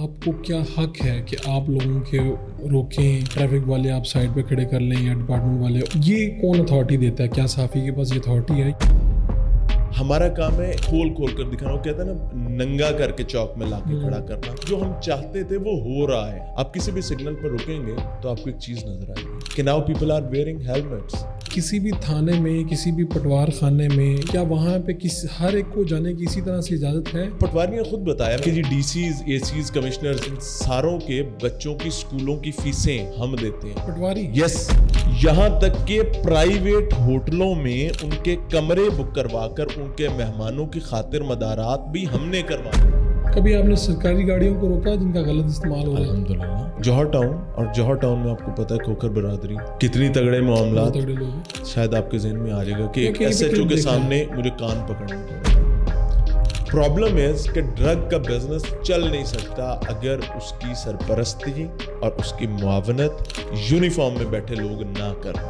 آپ کو کیا حق ہے کہ آپ لوگوں کے روکیں، ٹریفک والے آپ سائڈ پہ کھڑے کر لیں یا ڈپارٹمنٹ والے؟ یہ کون اتھارٹی دیتا ہے؟ کیا صحافی کے پاس یہ اتھارٹی ہے؟ ہمارا کام ہے کھول کر دکھانا. وہ کہتے ہیں نا ننگا کر کے چوک میں لا کے کھڑا کرنا. جو ہم چاہتے تھے وہ ہو رہا ہے. آپ کسی بھی سگنل پر رکیں گے تو آپ کو ایک چیز نظر آئے گی کہ now people are wearing helmets. کسی بھی تھانے میں، کسی بھی پٹوار خانے میں، کیا وہاں پہ ہر ایک کو جانے کی اسی طرح سے اجازت ہے؟ پٹواری نے خود بتایا کہ جی ڈی سیز، اے سیز، کمشنرز، ان ساروں کے بچوں کی اسکولوں کی فیسیں ہم دیتے ہیں. پٹواری؟ یس. یہاں تک کہ پرائیویٹ ہوٹلوں میں ان کے کمرے بک کروا کر ان کے مہمانوں کی خاطر مدارات بھی ہم نے کروائے. کبھی آپ نے سرکاری گاڑیوں کو روکا جن کا غلط استعمال ہو رہا ہے؟ الحمدللہ. جوہر ٹاؤن، اور جوہر ٹاؤن میں آپ کو پتہ ہے کھوکھر برادری کتنی تگڑے معاملات. تگڑے لوگ. شاید آپ کے ذہن میں آ جائے گا کہ ایک ایس ایچ او کے سامنے مجھے کان پکڑنا پڑا. پرابلم ہے کہ ڈرگ کا بزنس چل نہیں سکتا اگر اس کی سرپرستی اور اس کی معاونت یونیفارم میں بیٹھے لوگ نہ کریں.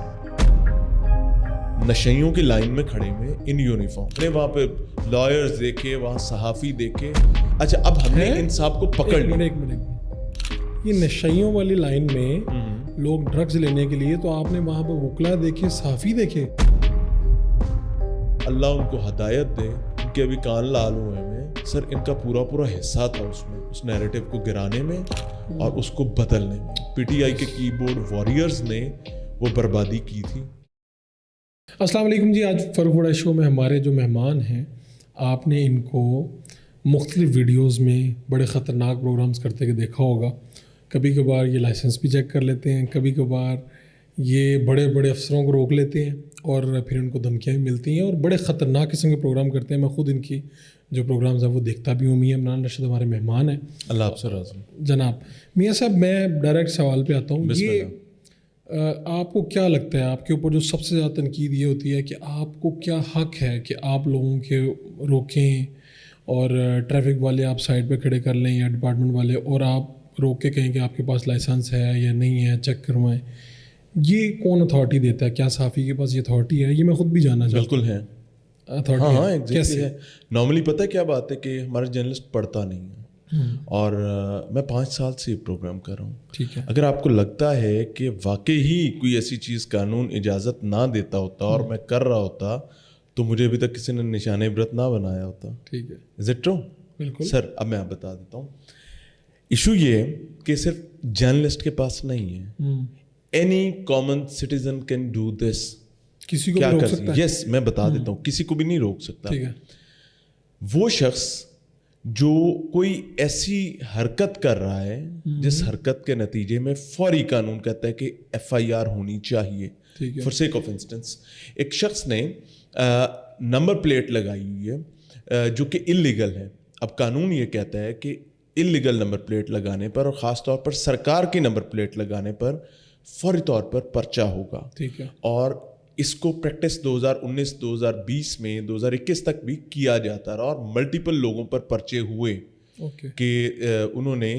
نشیوں کی لائن میں کھڑے ہوئے ان یونیفارم نے، وہاں پہ لائرز دیکھے، وہاں صحافی دیکھے. اچھا اب ہم نے ان صاحب کو پکڑ لیا. ایک منٹ، یہ نشیوں والی لائن میں لوگ ڈرگز لینے کے لیے، تو آپ نے وہاں پہ وکلا دیکھے، صحافی دیکھے؟ اللہ ان کو ہدایت دے. ان کے ابھی کان لال ہوئے میں. سر ان کا پورا حصہ تھا اس میں، اس نیریٹو کو گرانے میں اور اس کو بدلنے میں. پی ٹی آئی کے کی بورڈ واریئرز نے وہ بربادی کی تھی. السلام علیکم جی. آج فرق بڑا شو میں ہمارے جو مہمان ہیں، آپ نے ان کو مختلف ویڈیوز میں بڑے خطرناک پروگرامز کرتے ہوئے دیکھا ہوگا. کبھی کبھار یہ لائسنس بھی چیک کر لیتے ہیں، کبھی کبھار یہ بڑے بڑے افسروں کو روک لیتے ہیں اور پھر ان کو دھمکیاں بھی ملتی ہیں، اور بڑے خطرناک قسم کے پروگرام کرتے ہیں. میں خود ان کی جو پروگرامز ہیں وہ دیکھتا بھی ہوں. میاں عمران رشید ہمارے مہمان ہیں. اللہ آپ سے راضی. جناب میاں صاحب، میں ڈائریکٹ سوال پہ آتا ہوں. یہ آپ کو کیا لگتا ہے، آپ کے اوپر جو سب سے زیادہ تنقید یہ ہوتی ہے کہ آپ کو کیا حق ہے کہ آپ لوگوں کے روکیں اور ٹریفک والے آپ سائڈ پہ کھڑے کر لیں یا ڈپارٹمنٹ والے، اور آپ روک کے کہیں کہ آپ کے پاس لائسنس ہے یا نہیں ہے، چیک کروائیں؟ یہ کون اتھارٹی دیتا ہے؟ کیا صحافی کے پاس یہ اتھارٹی ہے؟ یہ میں خود بھی جاننا چاہتا ہوں. بالکل ہے اتھارٹی. ہاں کیسے ہے؟ نارملی پتہ کیا بات ہے کہ ہمارا جرنلسٹ پڑھتا نہیں ہے، اور میں 5 سال سے یہ پروگرام کر رہا ہوں. ٹھیک ہے. اگر آپ کو لگتا ہے کہ واقعی ہی کوئی ایسی چیز قانون اجازت نہ دیتا ہوتا اور میں کر رہا ہوتا تو مجھے ابھی تک کسی نے نشان عبرت نہ بنایا ہوتا. ٹھیک ہے. Is it true? بالکل. سر اب میں آپ بتا دیتا ہوں. ایشو یہ کہ صرف جرنلسٹ کے پاس نہیں ہے. Any common citizen can do this. کسی کو بھی روک سکتا ہے؟ یس، میں بتا دیتا ہوں. کسی کو بھی نہیں روک سکتا. ٹھیک ہے. وہ شخص جو کوئی ایسی حرکت کر رہا ہے جس حرکت کے نتیجے میں فوری قانون کہتا ہے کہ ایف آئی آر ہونی چاہیے. فار سیک آف انسٹنس، ایک شخص نے نمبر پلیٹ لگائی ہوئی ہے جو کہ انلیگل ہے. اب قانون یہ کہتا ہے کہ انلیگل نمبر پلیٹ لگانے پر، اور خاص طور پر سرکار کی نمبر پلیٹ لگانے پر، فوری طور پر پرچہ ہوگا. ٹھیک ہے. اور اس کو پریکٹس 2019 2020 میں 2021 تک بھی کیا جاتا رہا، اور ملٹیپل لوگوں پر پرچے ہوئے کہ انہوں نے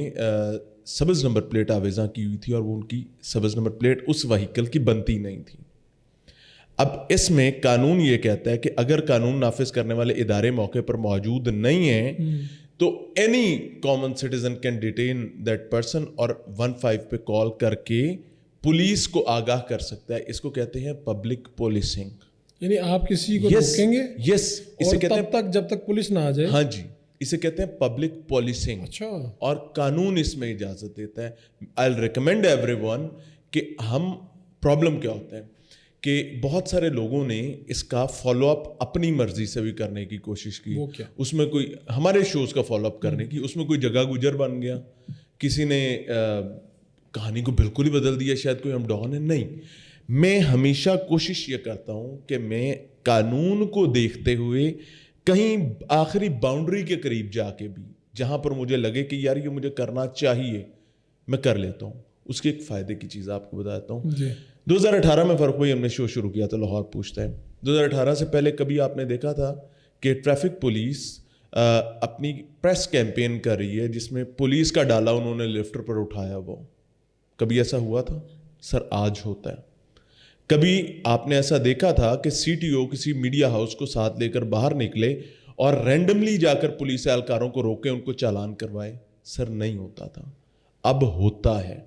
سبز نمبر پلیٹ آویزاں کی ہوئی تھی اور وہ ان کی سبز نمبر پلیٹ اس وہیکل کی بنتی نہیں تھی. اب اس میں قانون یہ کہتا ہے کہ اگر قانون نافذ کرنے والے ادارے موقع پر موجود نہیں ہیں تو any common citizen can detain that person, اور 15 پہ کال کر کے پولیس کو آگاہ کر سکتا ہے. اس کو کہتے ہیں پبلک پولیسنگ. یعنی آپ کسی کو روکیں گے؟ یس. اسے کہتے ہیں تب تک جب تک پولیس نہ آ جائے. ہاں جی، اسے کہتے ہیں پبلک پولیسنگ. اچھا. اور قانون اس میں اجازت دیتا ہے. آئی ریکمینڈ ایوری ون کہ ہم، پرابلم کیا ہوتا ہے کہ بہت سارے لوگوں نے اس کا فالو اپ اپنی مرضی سے بھی کرنے کی کوشش کی. اس میں کوئی ہمارے شوز کا فالو اپ کرنے کی، اس میں کوئی جگہ گجر بن گیا، کسی نے کہانی کو بالکل ہی بدل دیا، شاید کوئی ہم ڈان ہے. نہیں، میں ہمیشہ کوشش یہ کرتا ہوں کہ میں قانون کو دیکھتے ہوئے کہیں آخری باؤنڈری کے قریب جا کے بھی، جہاں پر مجھے لگے کہ یار یہ مجھے کرنا چاہیے، میں کر لیتا ہوں. اس کے ایک فائدے کی چیز آپ کو بتاتا ہوں. 2018 میں فرق ہوئی، ہم نے شو شروع کیا تھا لاہور پوچھتا ہے. 2018 سے پہلے کبھی آپ نے دیکھا تھا کہ ٹریفک پولیس اپنی پریس کیمپین کر رہی ہے جس میں پولیس کا ڈالا انہوں نے لفٹر پر اٹھایا؟ وہ کبھی ایسا ہوا تھا؟ سر آج ہوتا ہے. کبھی آپ نے ایسا دیکھا تھا کہ سی ٹی او کسی میڈیا ہاؤس کو ساتھ لے کر باہر نکلے اور رینڈملی جا کر پولیس اہلکاروں کو روکے، ان کو چالان کروائے؟ سر نہیں ہوتا تھا, اب ہوتا ہے.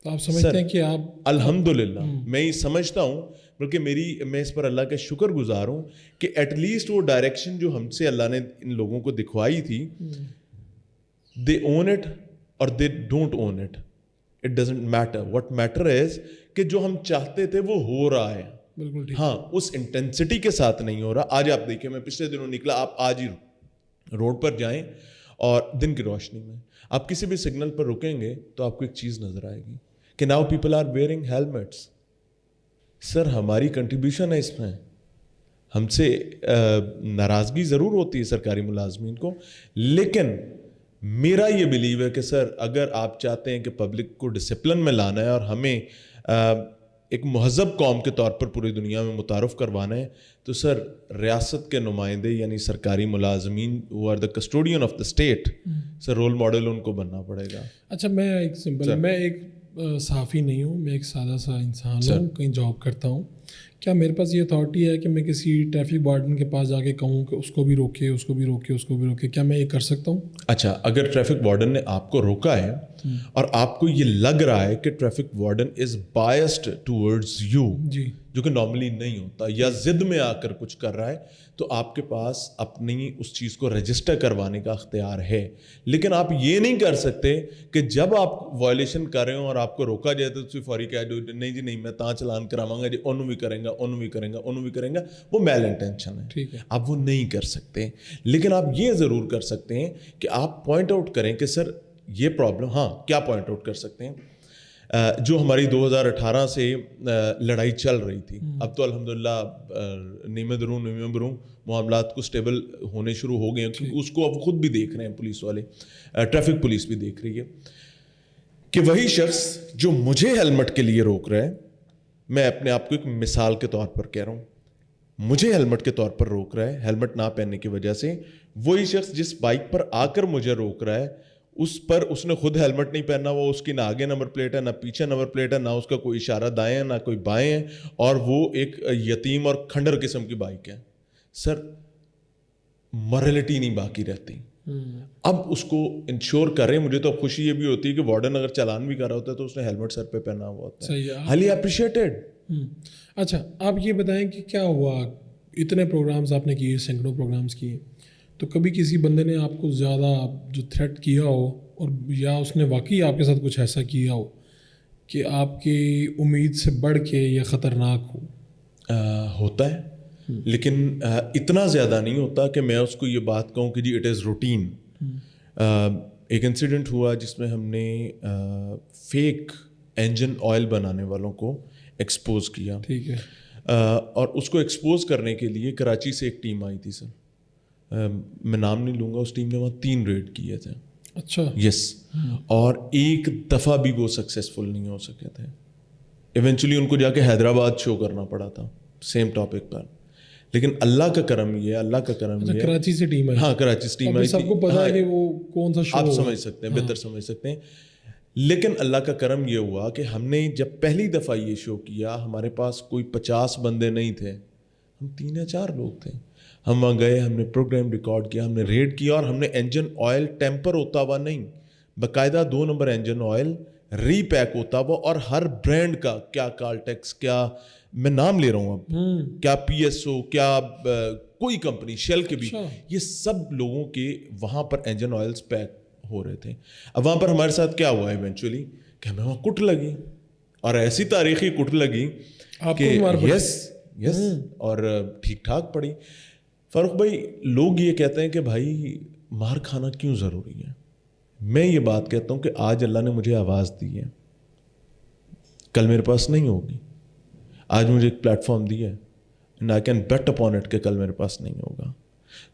تو آپ سمجھتے ہیں کہ آپ الحمدللہ میں یہ سمجھتا ہوں, بلکہ میں اس پر اللہ کا شکر گزار ہوں کہ ایٹ لیسٹ وہ ڈائریکشن جو ہم سے اللہ نے ان لوگوں کو دکھوائی تھی, they own it or they don't own it, it doesn't matter. what matter is کہ جو ہم چاہتے تھے وہ ہو رہا ہے. بالکل ٹھیک. ہاں اس انٹینسٹی کے ساتھ نہیں ہو رہا. آج آپ دیکھیں, میں پچھلے دنوں نکلا, آپ آج ہی روڈ پر جائیں اور دن کی روشنی میں آپ کسی بھی سگنل پر رکیں گے تو آپ کو ایک چیز نظر آئے گی کہ now people are wearing helmets. Sir ہماری کنٹریبیوشن ہے اس میں. ہم سے ناراضگی ضرور ہوتی ہے سرکاری ملازمین کو, لیکن میرا یہ بلیو ہے کہ سر اگر آپ چاہتے ہیں کہ پبلک کو ڈسپلن میں لانا ہے اور ہمیں ایک مہذب قوم کے طور پر پوری دنیا میں متعارف کروانا ہے, تو سر ریاست کے نمائندے یعنی سرکاری ملازمین who are the custodian of the state, sir role model ان کو بننا پڑے گا. اچھا میں ایک سمپل, میں ایک صحافی نہیں ہوں, میں ایک سادہ سا انسان ہوں, کہیں جاب کرتا ہوں. کیا میرے پاس یہ اتھارٹی ہے کہ میں کسی ٹریفک وارڈن کے پاس جا کے کہوں کہ اس کو بھی روکے, اس کو بھی روکے, اس کو بھی روکے؟ کیا میں یہ کر سکتا ہوں؟ اچھا, اگر ٹریفک وارڈن نے آپ کو روکا ہے اور آپ کو یہ لگ رہا ہے کہ traffic warden is biased towards you, جی, جو کہ نارملی نہیں ہوتا, یا ضد میں آ کر کچھ کر رہا ہے, تو آپ کے پاس اپنی اس چیز کو رجسٹر کروانے کا اختیار ہے. لیکن آپ یہ نہیں کر سکتے کہ جب آپ وائلیشن کر رہے ہوں اور آپ کو روکا جائے تو تسی فوری کہہ دو نہیں جی نہیں میں تاں چلان کراواں گا جی, انہوں بھی کریں گا, انہوں بھی کریں گا, انہوں بھی کریں گا. وہ میل انٹینشن ہے. ٹھیک ہے. آپ وہ نہیں کر سکتے, لیکن آپ یہ ضرور کر سکتے ہیں کہ آپ پوائنٹ آؤٹ کریں کہ سر یہ پرابلم. ہاں کیا پوائنٹ آؤٹ کر سکتے ہیں؟ جو ہماری 2018 سے لڑائی چل رہی تھی, اب تو الحمدللہ نیمہ بروں معاملات کو سٹیبل ہونے شروع ہو گئے ہیں, کیونکہ اس کو اب خود بھی دیکھ رہے ہیں پولیس والے, ٹریفک پولیس بھی دیکھ رہی ہے کہ وہی شخص جو مجھے ہیلمٹ کے لیے روک رہا ہے, میں اپنے آپ کو ایک مثال کے طور پر کہہ رہا ہوں, مجھے ہیلمٹ کے طور پر روک رہا ہے ہیلمٹ نہ پہننے کی وجہ سے, وہی شخص جس بائک پر آ کر مجھے روک رہا ہے اس پر اس نے خود ہیلمٹ نہیں پہنا ہوا, اس کی نہ آگے نمبر پلیٹ ہے نہ پیچھے نمبر پلیٹ ہے, نہ اس کا کوئی اشارہ دائیں ہے نہ کوئی بائیں ہے, اور وہ ایک یتیم اور کھنڈر قسم کی بائک ہے. سر مورلٹی نہیں باقی رہتی. اب اس کو انشور کر رہے ہیں. مجھے تو اب خوشی یہ بھی ہوتی ہے کہ وارڈن اگر چالان بھی کر رہا ہوتا ہے تو اس نے ہیلمٹ سر پہ پہنا ہوا ہوتا ہے. Highly appreciated. اچھا آپ یہ بتائیں کہ کیا ہوا, اتنے پروگرامز آپ نے کیے, سینکڑوں پروگرامز کیے, تو کبھی کسی بندے نے آپ کو زیادہ جو تھریٹ کیا ہو, اور یا اس نے واقعی آپ کے ساتھ کچھ ایسا کیا ہو کہ آپ کی امید سے بڑھ کے یا خطرناک ہو؟ ہوتا ہے, لیکن اتنا زیادہ نہیں ہوتا کہ میں اس کو یہ بات کہوں کہ جی اٹ از روٹین. ایک انسیڈنٹ ہوا جس میں ہم نے فیک انجن آئل بنانے والوں کو ایکسپوز کیا. ٹھیک ہے. اور اس کو ایکسپوز کرنے کے لیے کراچی سے ایک ٹیم آئی تھی سر, میں نام نہیں لوں گا, اس ٹیم نے وہاں 3 ریڈ کیے تھے. اچھا. یس. اور ایک دفعہ بھی وہ سکسیزفل نہیں ہو سکے تھے. ایونچولی ان کو جا کے حیدرآباد شو کرنا پڑا تھا سیم ٹاپک پر. لیکن اللہ کا کرم یہ ہے, اللہ کا کرم یہ ہے, کراچی سے ٹیم آئی. ہاں کراچی سے ٹیم آئی تھی. سب کو پتا ہے کہ وہ کون سا شو, آپ سمجھ سکتے ہیں, بہتر سمجھ سکتے ہیں. لیکن اللہ کا کرم یہ ہوا کہ ہم نے جب پہلی دفعہ یہ شو کیا, ہمارے پاس کوئی 50 بندے نہیں تھے, ہم 3 یا 4 لوگ تھے. ہم وہاں گئے, ہم نے پروگرام ریکارڈ کیا, ہم نے ریڈ کیا, اور ہم نے انجن آئل ٹیمپر ہوتا ہوا نہیں, باقاعدہ 2 نمبر انجن آئل ری پیک ہوتا ہوا, اور ہر برانڈ کا, کیا کالٹیکس, کیا میں نام لے رہا ہوں اب, کیا پی ایس او, کیا کوئی کمپنی شیل کے بھی, یہ سب لوگوں کے وہاں پر انجن آئلس پیک ہو رہے تھے. اب وہاں پر ہمارے ساتھ کیا ہوا ایونچولی کہ ہمیں وہاں کٹ لگی, اور ایسی تاریخی کٹ لگی کہ یس اور ٹھیک ٹھاک پڑی. فاروق بھائی, لوگ یہ کہتے ہیں کہ بھائی مار کھانا کیوں ضروری ہے. میں یہ بات کہتا ہوں کہ آج اللہ نے مجھے آواز دی ہے, کل میرے پاس نہیں ہوگی. آج مجھے ایک پلیٹ فارم دی ہے, and I can bet upon it کہ کل میرے پاس نہیں ہوگا.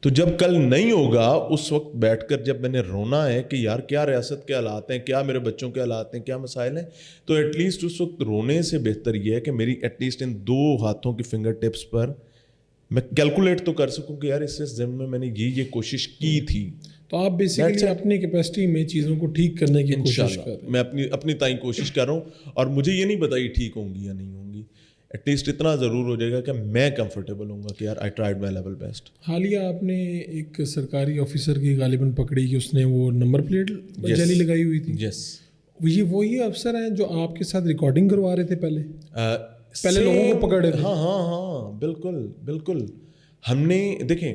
تو جب کل نہیں ہوگا, اس وقت بیٹھ کر جب میں نے رونا ہے کہ یار کیا ریاست کے حالات ہیں, کیا میرے بچوں کے حالات ہیں, کیا مسائل ہیں, تو ایٹ لیسٹ اس وقت رونے سے بہتر یہ ہے کہ میری ایٹ لیسٹ ان 2 ہاتھوں کی فنگر ٹپس پر میں کیلکولیٹ تو کر سکوں کہ یار اس ضمن میں نے یہ کوشش کی تھی. تو آپ بیسیکلی اپنی کیپیسٹی میں چیزوں کو ٹھیک کرنے کی کوشش کر رہے ہیں. میں اپنی تائیں کوشش کر رہا ہوں, اور مجھے یہ نہیں پتا یہ ٹھیک ہوں گی یا نہیں ہوں گی. ایٹ لیسٹ اتنا ضرور ہو جائے گا کہ میں کمفرٹیبل ہوں گا کہ یار I tried my level best. حالیہ آپ نے ایک سرکاری آفیسر کی غالباً پکڑی کہ اس نے وہ نمبر پلیٹ جعلی لگائی ہوئی تھی. یس, یہ وہی افسر ہیں جو آپ کے ساتھ ریکارڈنگ کروا رہے تھے پہلے لوگوں کو پکڑ رہے تھے. ہاں بالکل بالکل. ہم نے دیکھیں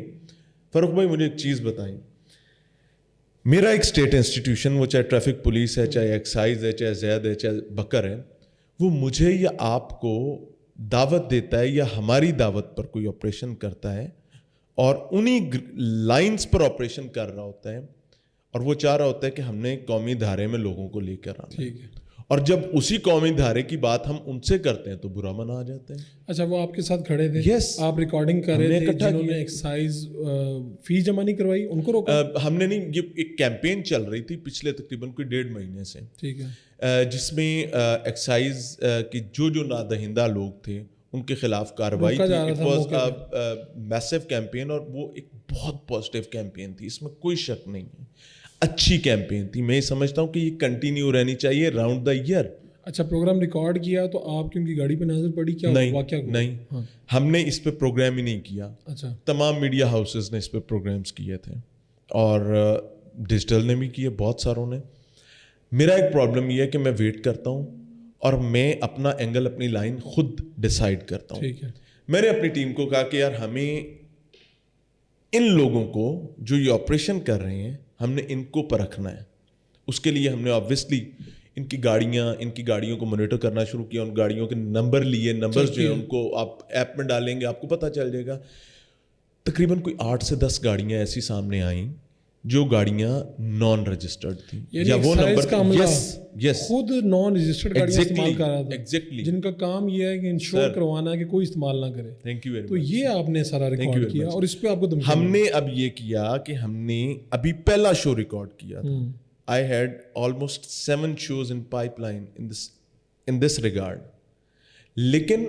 فاروق بھائی مجھے ایک چیز بتائیں, میرا ایک اسٹیٹ انسٹیٹیوشن, وہ چاہے ٹریفک پولیس ہے, چاہے ایکسائز ہے, چاہے زید ہے, چاہے بکر ہے, وہ مجھے یا آپ کو دعوت دیتا ہے یا ہماری دعوت پر کوئی آپریشن کرتا ہے اور انہی لائنز پر آپریشن کر رہا ہوتا ہے اور وہ چاہ رہا ہوتا ہے کہ ہم نے قومی دھارے میں لوگوں کو لے کر آنا. ٹھیک ہے. اور جب اسی قومی دھارے کی بات ہم ان سے کرتے ہیں تو برا منا آ جاتے ہیں. اچھا, وہ آپ کے ساتھ کھڑے تھے, Yes. آپ ریکارڈنگ کر رہے تھے, جنہوں نے ایکسائز فیس جمع نہیں کروائی ان کو روکا؟ ہم نے نہیں, یہ ایک کیمپین چل رہی تھی پچھلے تقریباً کوئی 1.5 مہینے سے. ٹھیک ہے. جس میں ایکسائز کی جو نادہندہ لوگ تھے ان کے خلاف کارروائی تھی. اٹ واز میسو کیمپین اور وہ ایک بہت پازیٹیو کیمپین تھی, اس میں کوئی شک نہیں ہے, اچھی کیمپین تھی. میں سمجھتا ہوں کہ یہ کنٹینیو رہنی چاہیے راؤنڈ دا ایئر. اچھا, پروگرام ریکارڈ کیا تو آپ کی ان کی گاڑی پہ نظر پڑی؟ کیا واقعہ؟ نہیں, ہم نے اس پہ پروگرام ہی نہیں کیا. اچھا, تمام میڈیا ہاؤسز نے اس پہ پروگرامز کیے تھے اور ڈیجیٹل نے بھی کیے, بہت ساروں نے. میرا ایک پرابلم یہ ہے کہ میں ویٹ کرتا ہوں اور میں اپنا اینگل, اپنی لائن خود ڈیسائیڈ کرتا ہوں. ٹھیک ہے. میں نے اپنی ٹیم کو کہا کہ یار ہمیں ان لوگوں کو جو یہ آپریشن کر رہے ہیں ہم نے ان کو پرکھنا ہے. اس کے لیے ہم نے آبویسلی ان کی گاڑیوں کو مانیٹر کرنا شروع کیا, ان گاڑیوں کے نمبر لیے, نمبرز جو ہیں ان کو آپ ایپ میں ڈالیں گے آپ کو پتہ چل جائے گا. تقریباً کوئی 8 سے 10 گاڑیاں ایسی سامنے آئیں جو گاڑیاں نان رجسٹرڈ تھیں, یا وہ نمبر خود نان رجسٹرڈ گاڑیاں استعمال کر رہا تھا, ایگزیکٹلی, جن کا کام یہ ہے کہ انشور کروانا ہے کہ کوئی استعمال نہ کرے. Thank you very much. تو یہ آپ نے سارا ریکارڈ کیا اور اس پہ آپ کو ہم نے اب یہ کیا کہ ہم نے ابھی پہلا شو ریکارڈ کیا تھا. I had almost 7 shows in pipeline in this regard. لیکن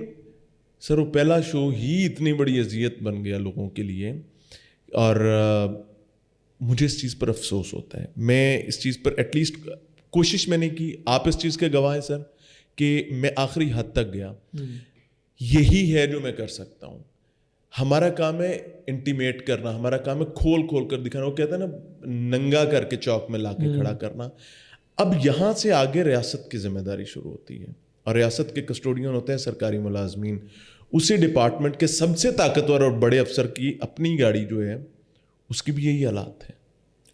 سر وہ پہلا شو ہی اتنی بڑی اذیت بن گیا لوگوں کے لیے اور مجھے اس چیز پر افسوس ہوتا ہے. میں اس چیز پر ایٹ لیسٹ کوشش میں نے کی, آپ اس چیز کے گواہ ہیں سر, کہ میں آخری حد تک گیا. یہی ہے جو میں کر سکتا ہوں. ہمارا کام ہے انٹیمیٹ کرنا, ہمارا کام ہے کھول کر دکھانا. وہ کہتا ہے نا ننگا کر کے چوک میں لا کے کھڑا کرنا. اب یہاں سے آگے ریاست کی ذمہ داری شروع ہوتی ہے اور ریاست کے کسٹوڈین ہوتے ہیں سرکاری ملازمین. اسی ڈپارٹمنٹ کے سب سے طاقتور اور بڑے افسر کی اپنی گاڑی جو ہے اس کی بھی یہی حالات ہے.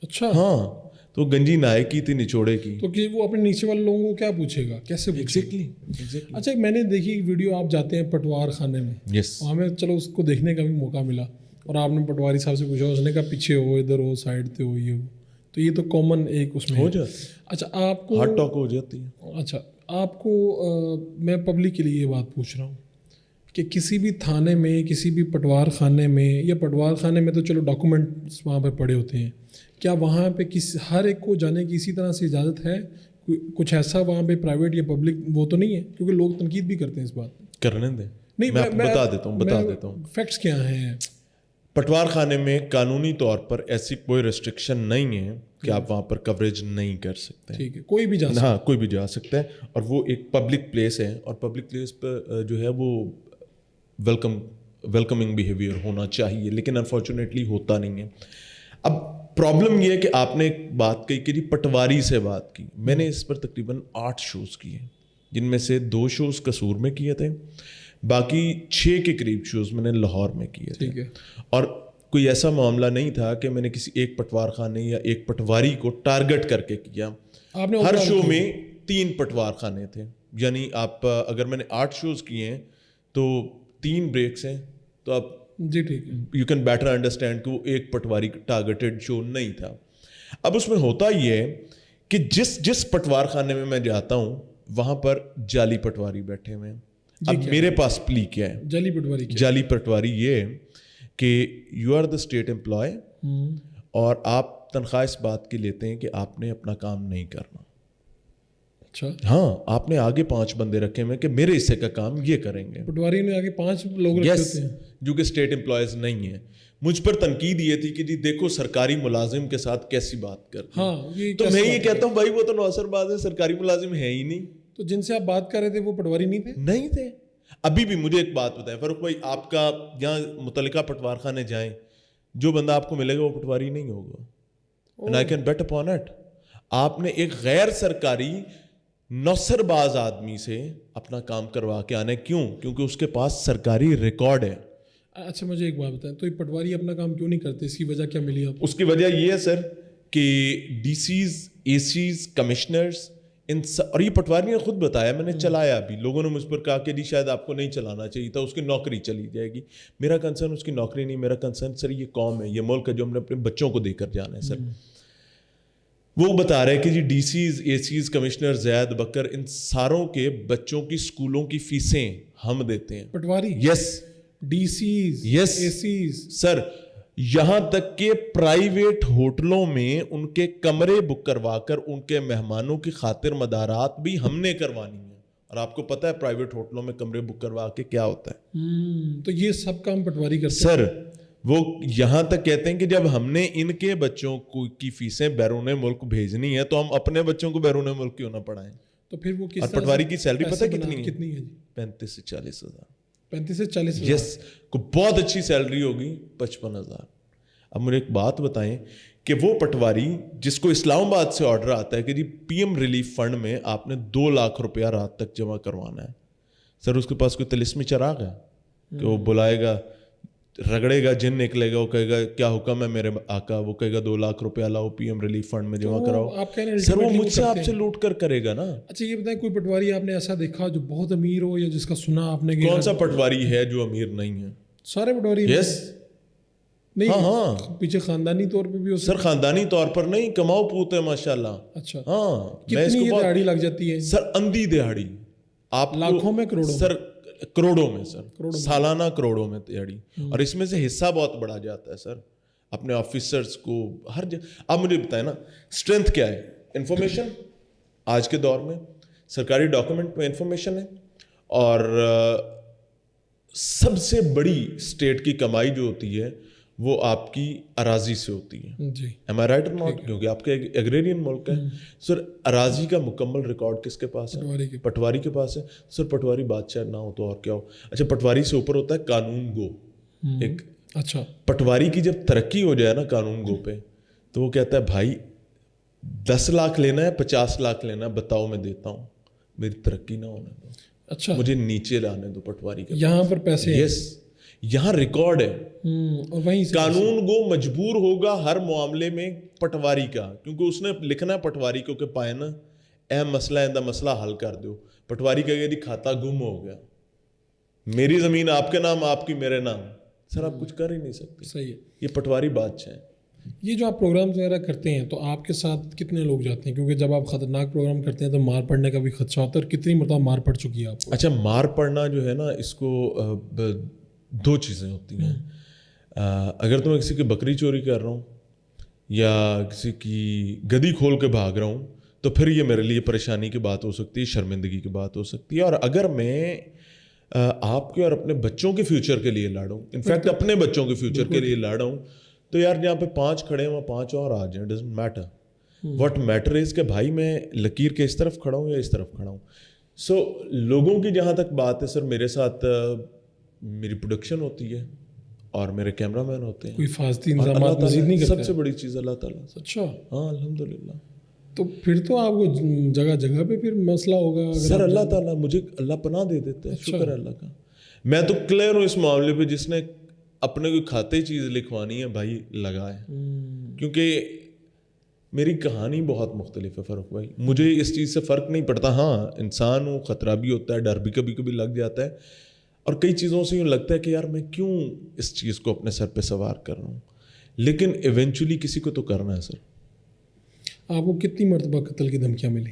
اچھا, ہاں, تو گنجی نائے کی تھی نچوڑے کی, تو کہ وہ اپنے نیچے والے لوگوں کو کیا پوچھے گا, کیسے پوچھے گا؟ اچھا, میں نے دیکھی ویڈیو, آپ جاتے ہیں پٹوار خانے میں. یس, ہمیں چلو اس کو دیکھنے کا بھی موقع ملا اور آپ نے پٹواری صاحب سے پوچھا, اس نے کہا پیچھے ہو, ادھر ہو, سائڈ پہ ہو, یہ ہو. تو یہ تو کامن ایک اس میں ہو جاتا. اچھا, آپ کو ہارٹ ٹاک ہو جاتی ہے. اچھا, آپ کو میں پبلک کے لیے یہ بات پوچھ رہا ہوں کہ کسی بھی تھانے میں, کسی بھی پٹوار خانے میں, یا پٹوار خانے میں تو چلو ڈاکومنٹس وہاں پہ پڑے ہوتے ہیں, کیا وہاں پہ ہر ایک کو جانے کی اسی طرح سے اجازت ہے؟ کچھ ایسا وہاں پہ پرائیویٹ یا پبلک وہ تو نہیں ہے؟ کیونکہ لوگ تنقید بھی کرتے ہیں اس بات. کرنے دیں, نہیں, میں بتا دیتا ہوں فیکٹس کیا ہیں. پٹوار خانے میں قانونی طور پر ایسی کوئی ریسٹرکشن نہیں ہے کہ آپ وہاں پر کوریج نہیں کر سکتے. ٹھیک ہے, کوئی بھی جا سکتا ہے. ہاں, کوئی بھی جا سکتا ہے, اور وہ ایک پبلک پلیس ہے اور پبلک پلیس پہ جو ہے وہ ویلکمنگ بیہیویئر ہونا چاہیے, لیکن انفارچونیٹلی ہوتا نہیں ہے. اب پرابلم یہ ہے کہ آپ نے ایک بات کہی کہ جی پٹواری سے بات کی. میں نے اس پر تقریباً 8 شوز کیے, جن میں سے 2 شوز قصور میں کیے تھے, باقی 6 کے قریب شوز میں نے لاہور میں کیے تھے. ٹھیک ہے, اور کوئی ایسا معاملہ نہیں تھا کہ میں نے کسی ایک پٹوار خانے یا ایک پٹواری کو ٹارگٹ کر کے کیا. ہر شو میں 3 پٹوار خانے تھے, یعنی آپ اگر میں نے 8 شوز کیے ہیں تو 3 بریکس ہیں, تو آپ جی ٹھیک ہے, یو کین بیٹر انڈرسٹینڈ کہ وہ ایک پٹواری ٹارگیٹڈ شو نہیں تھا. اب اس میں ہوتا یہ ہے کہ جس پٹوار خانے میں میں جاتا ہوں وہاں پر جعلی پٹواری بیٹھے ہوئے ہیں. اب میرے پاس پلی کیا ہے؟ جعلی پٹواری یہ ہے کہ you are the state employee اور آپ تنخواہ اس بات کی لیتے ہیں کہ آپ نے اپنا کام نہیں کرنا. اچھا, ہاں, آپ نے آگے 5 بندے رکھے ہوئے کہ میرے حصے کا کام یہ کریں گے. پٹواری نے آگے 5 لوگ رکھے ہوتے ہیں جو کہ اسٹیٹ امپلائیز نہیں ہیں. مجھ پر تنقید یہ تھی کہ جی دیکھو سرکاری ملازم کے ساتھ کیسی بات کرتے ہیں. تو میں یہ کہتا ہوں بھائی وہ تو نوسر باز ہے, سرکاری ملازم ہے ہی نہیں. تو جن سے آپ بات کر رہے تھے وہ پٹواری نہیں تھے؟ نہیں تھے. ابھی بھی مجھے ایک بات بتائیں فاروق بھائی, آپ کا یہاں متعلقہ پٹوار خانے جائیں, جو بندہ آپ کو ملے گا وہ پٹواری نہیں ہوگا. And I can bet upon it. آپ نے ایک غیر سرکاری نوسر باز آدمی سے اپنا کام کروا کے آنا ہے. کیوں؟ کیونکہ اس کے پاس سرکاری ریکارڈ ہے. اچھا مجھے ایک بات بتائیں, تو یہ پٹواری اپنا کام کیوں نہیں کرتے؟ اس کی وجہ کیا ملی آپ کو؟ اس کی وجہ یہ ہے سر کہ ڈی سیز, اے سیز, کمشنرز, اور یہ پٹواری نے خود بتایا, میں نے چلایا ابھی, لوگوں نے مجھ پر کہا کہ جی شاید آپ کو نہیں چلانا چاہیے تھا, اس کی نوکری چلی جائے گی. میرا کنسرن اس کی نوکری نہیں, میرا کنسرن سر یہ قوم ہے, یہ ملک ہے, جو ہم نے اپنے بچوں کو دے کر جانا ہے. سر وہ بتا رہے کہ جی ڈی سیز, اے سیز, کمشنر زید بکر, ان ساروں کے بچوں کی اسکولوں کی فیسیں ہم دیتے ہیں. پٹواری؟ یس. ڈی سیز, یس اے سیز. سر, یہاں تک کہ پرائیویٹ ہوٹلوں میں ان کے کمرے بک کروا کر ان کے مہمانوں کی خاطر مدارات بھی ہم نے کروانی ہے. اور آپ کو پتہ ہے پرائیویٹ ہوٹلوں میں کمرے بک کروا کے کیا ہوتا ہے؟ تو یہ سب کام پٹواری کرتے سر وہ یہاں تک کہتے ہیں کہ جب ہم نے ان کے بچوں کی فیسیں بیرون ملک بھیجنی ہے تو ہم اپنے بچوں کو بیرون ملک کیوں نہ پڑھائیں. تو پھر وہ کس اور طرح پٹواری کی سیلری پتہ ہے کتنی ہے جی؟ 35 سے 40 ہزار. 35 سے 40 ہزار. یس, کو بہت اچھی سیلری ہوگی 55,000. اب مجھے ایک بات بتائیں کہ وہ پٹواری جس کو اسلام آباد سے آرڈر آتا ہے کہ جی پی ایم ریلیف فنڈ میں آپ نے 2 لاکھ روپیہ رات تک جمع کروانا ہے, سر اس کے پاس کوئی طلسمی چراغ ہے کہ وہ بلائے گا, رگڑے گا, جن نکلے گا, وہ کہے گا کیا حکم ہے میرے آقا, وہ کہے گا 2 لاکھ روپیہ لاؤ پی ایم ریلیف فنڈ میں جمع کراؤ. سر وہ مجھ سے آپ سے لوٹ کر کرے گا نا. اچھا یہ بتائیں, کوئی پٹواری آپ نے ایسا دیکھا جو بہت امیر ہو یا جس کا سنا آپ نے؟ کون سا پٹواری ہے جو امیر نہیں ہے؟ سارے پٹواری. یس. نہیں ہاں پیچھے خاندانی طور پہ بھی ہو سر, خاندانی طور پر نہیں, کماؤ پوت ہے ماشاء اللہ. اچھا ہاں, کتنی یہ دہاڑی لگ جاتی ہے سر؟ اندھی دہاڑی آپ لاکھوں میں, کروڑوں سر, کروڑوں میں سر, سالانہ کروڑوں میں دہاڑی. اور اس میں سے حصہ بہت بڑا جاتا ہے سر اپنے آفیسرز کو ہر جگہ. آپ مجھے بتائیں نا اسٹرینتھ کیا ہے؟ انفارمیشن. آج کے دور میں سرکاری ڈاکومنٹ میں انفارمیشن ہے, اور سب سے بڑی اسٹیٹ کی کمائی جو ہوتی ہے وہ آپ کی اراضی سے ہوتی ہے. جی ایم آئی رائٹ اور ناٹ؟ کیونکہ آپ کا ایگریرین ملک ہے. سر اراضی کا مکمل ریکارڈ کس کے پاس ہے؟ پٹواری کے پاس ہے. سر پٹواری بادشاہ نہ ہو تو اور کیا ہو. اچھا پٹواری سے اوپر ہوتا ہے قانون گو ایک. اچھا پٹواری کی جب ترقی ہو جائے نا قانون گو پہ, تو وہ کہتا ہے بھائی 10 لاکھ لینا ہے 50 لاکھ لینا ہے, بتاؤ میں دیتا ہوں, میری ترقی نہ ہونے دو, اچھا مجھے نیچے لانے دو. پٹواری کے یہاں پر پیسے. یس, یہاں ریکارڈ ہے. اور وہیں قانون گو مجبور ہوگا ہر معاملے میں پٹواری کا, کیونکہ اس نے لکھنا ہے پٹواری کو کہ پائے نا اہم مسئلہ ہے, مسئلہ حل کر دو. پٹواری کا یہ کھاتا گم ہو گیا, میری زمین آپ کے نام, آپ کی میرے نام, سر آپ کچھ کر ہی نہیں سکتے. صحیح ہے. یہ پٹواری بادشاہ ہے. یہ جو آپ پروگرامز وغیرہ کرتے ہیں تو آپ کے ساتھ کتنے لوگ جاتے ہیں؟ کیونکہ جب آپ خطرناک پروگرام کرتے ہیں تو مار پڑنے کا بھی خدشہ ہوتا ہے, اور کتنی مرتبہ مار پڑ چکی ہے آپ کو؟ اچھا مار پڑنا جو ہے نا, اس کو 2 چیزیں ہوتی ہیں. اگر تو میں کسی کی بکری چوری کر رہا ہوں یا کسی کی گدی کھول کے بھاگ رہا ہوں تو پھر یہ میرے لیے پریشانی کی بات ہو سکتی ہے, شرمندگی کی بات ہو سکتی ہے. اور اگر میں آپ کے اور اپنے بچوں کے فیوچر کے لیے لڑوں, انفیکٹ اپنے بچوں کے فیوچر کے لیے لڑ ہوں, تو یار جہاں پہ 5 کھڑے ہیں وہاں 5 اور آ جائیں, doesn't matter. What matter is کہ بھائی میں لکیر کے اس طرف کھڑا ہوں یا اس طرف کھڑا ہوں. سو لوگوں کی جہاں تک بات ہے سر, میرے ساتھ میری پروڈکشن ہوتی ہے اور میرے کیمرہ مین ہوتے ہیں. کوئی حفاظتی انتظامات مزید نہیں کرتے؟ سب سے بڑی چیز اللہ تعالیٰ. اچھا ہاں الحمدللہ. تو پھر تو آپ کو جگہ جگہ پہ پھر مسئلہ ہوگا. سر اللہ تعالیٰ مجھے اللہ پناہ دے دیتا ہے, شکر ہے اللہ کا. میں تو کلیئر ہوں اس معاملے پہ, جس نے اپنے کوئی کھاتے چیز لکھوانی ہے بھائی لگائے, کیونکہ میری کہانی بہت مختلف ہے فاروق بھائی. مجھے اس چیز سے فرق نہیں پڑتا. ہاں انسان ہوں, خطرہ بھی ہوتا ہے, ڈر بھی کبھی کبھی لگ جاتا ہے, اور کئی چیزوں سے یوں لگتا ہے کہ یار میں کیوں اس چیز کو اپنے سر پہ سوار کر رہا ہوں, لیکن ایونچولی کسی کو تو کرنا ہے. سر آپ کو کتنی مرتبہ قتل کی دھمکیاں ملی؟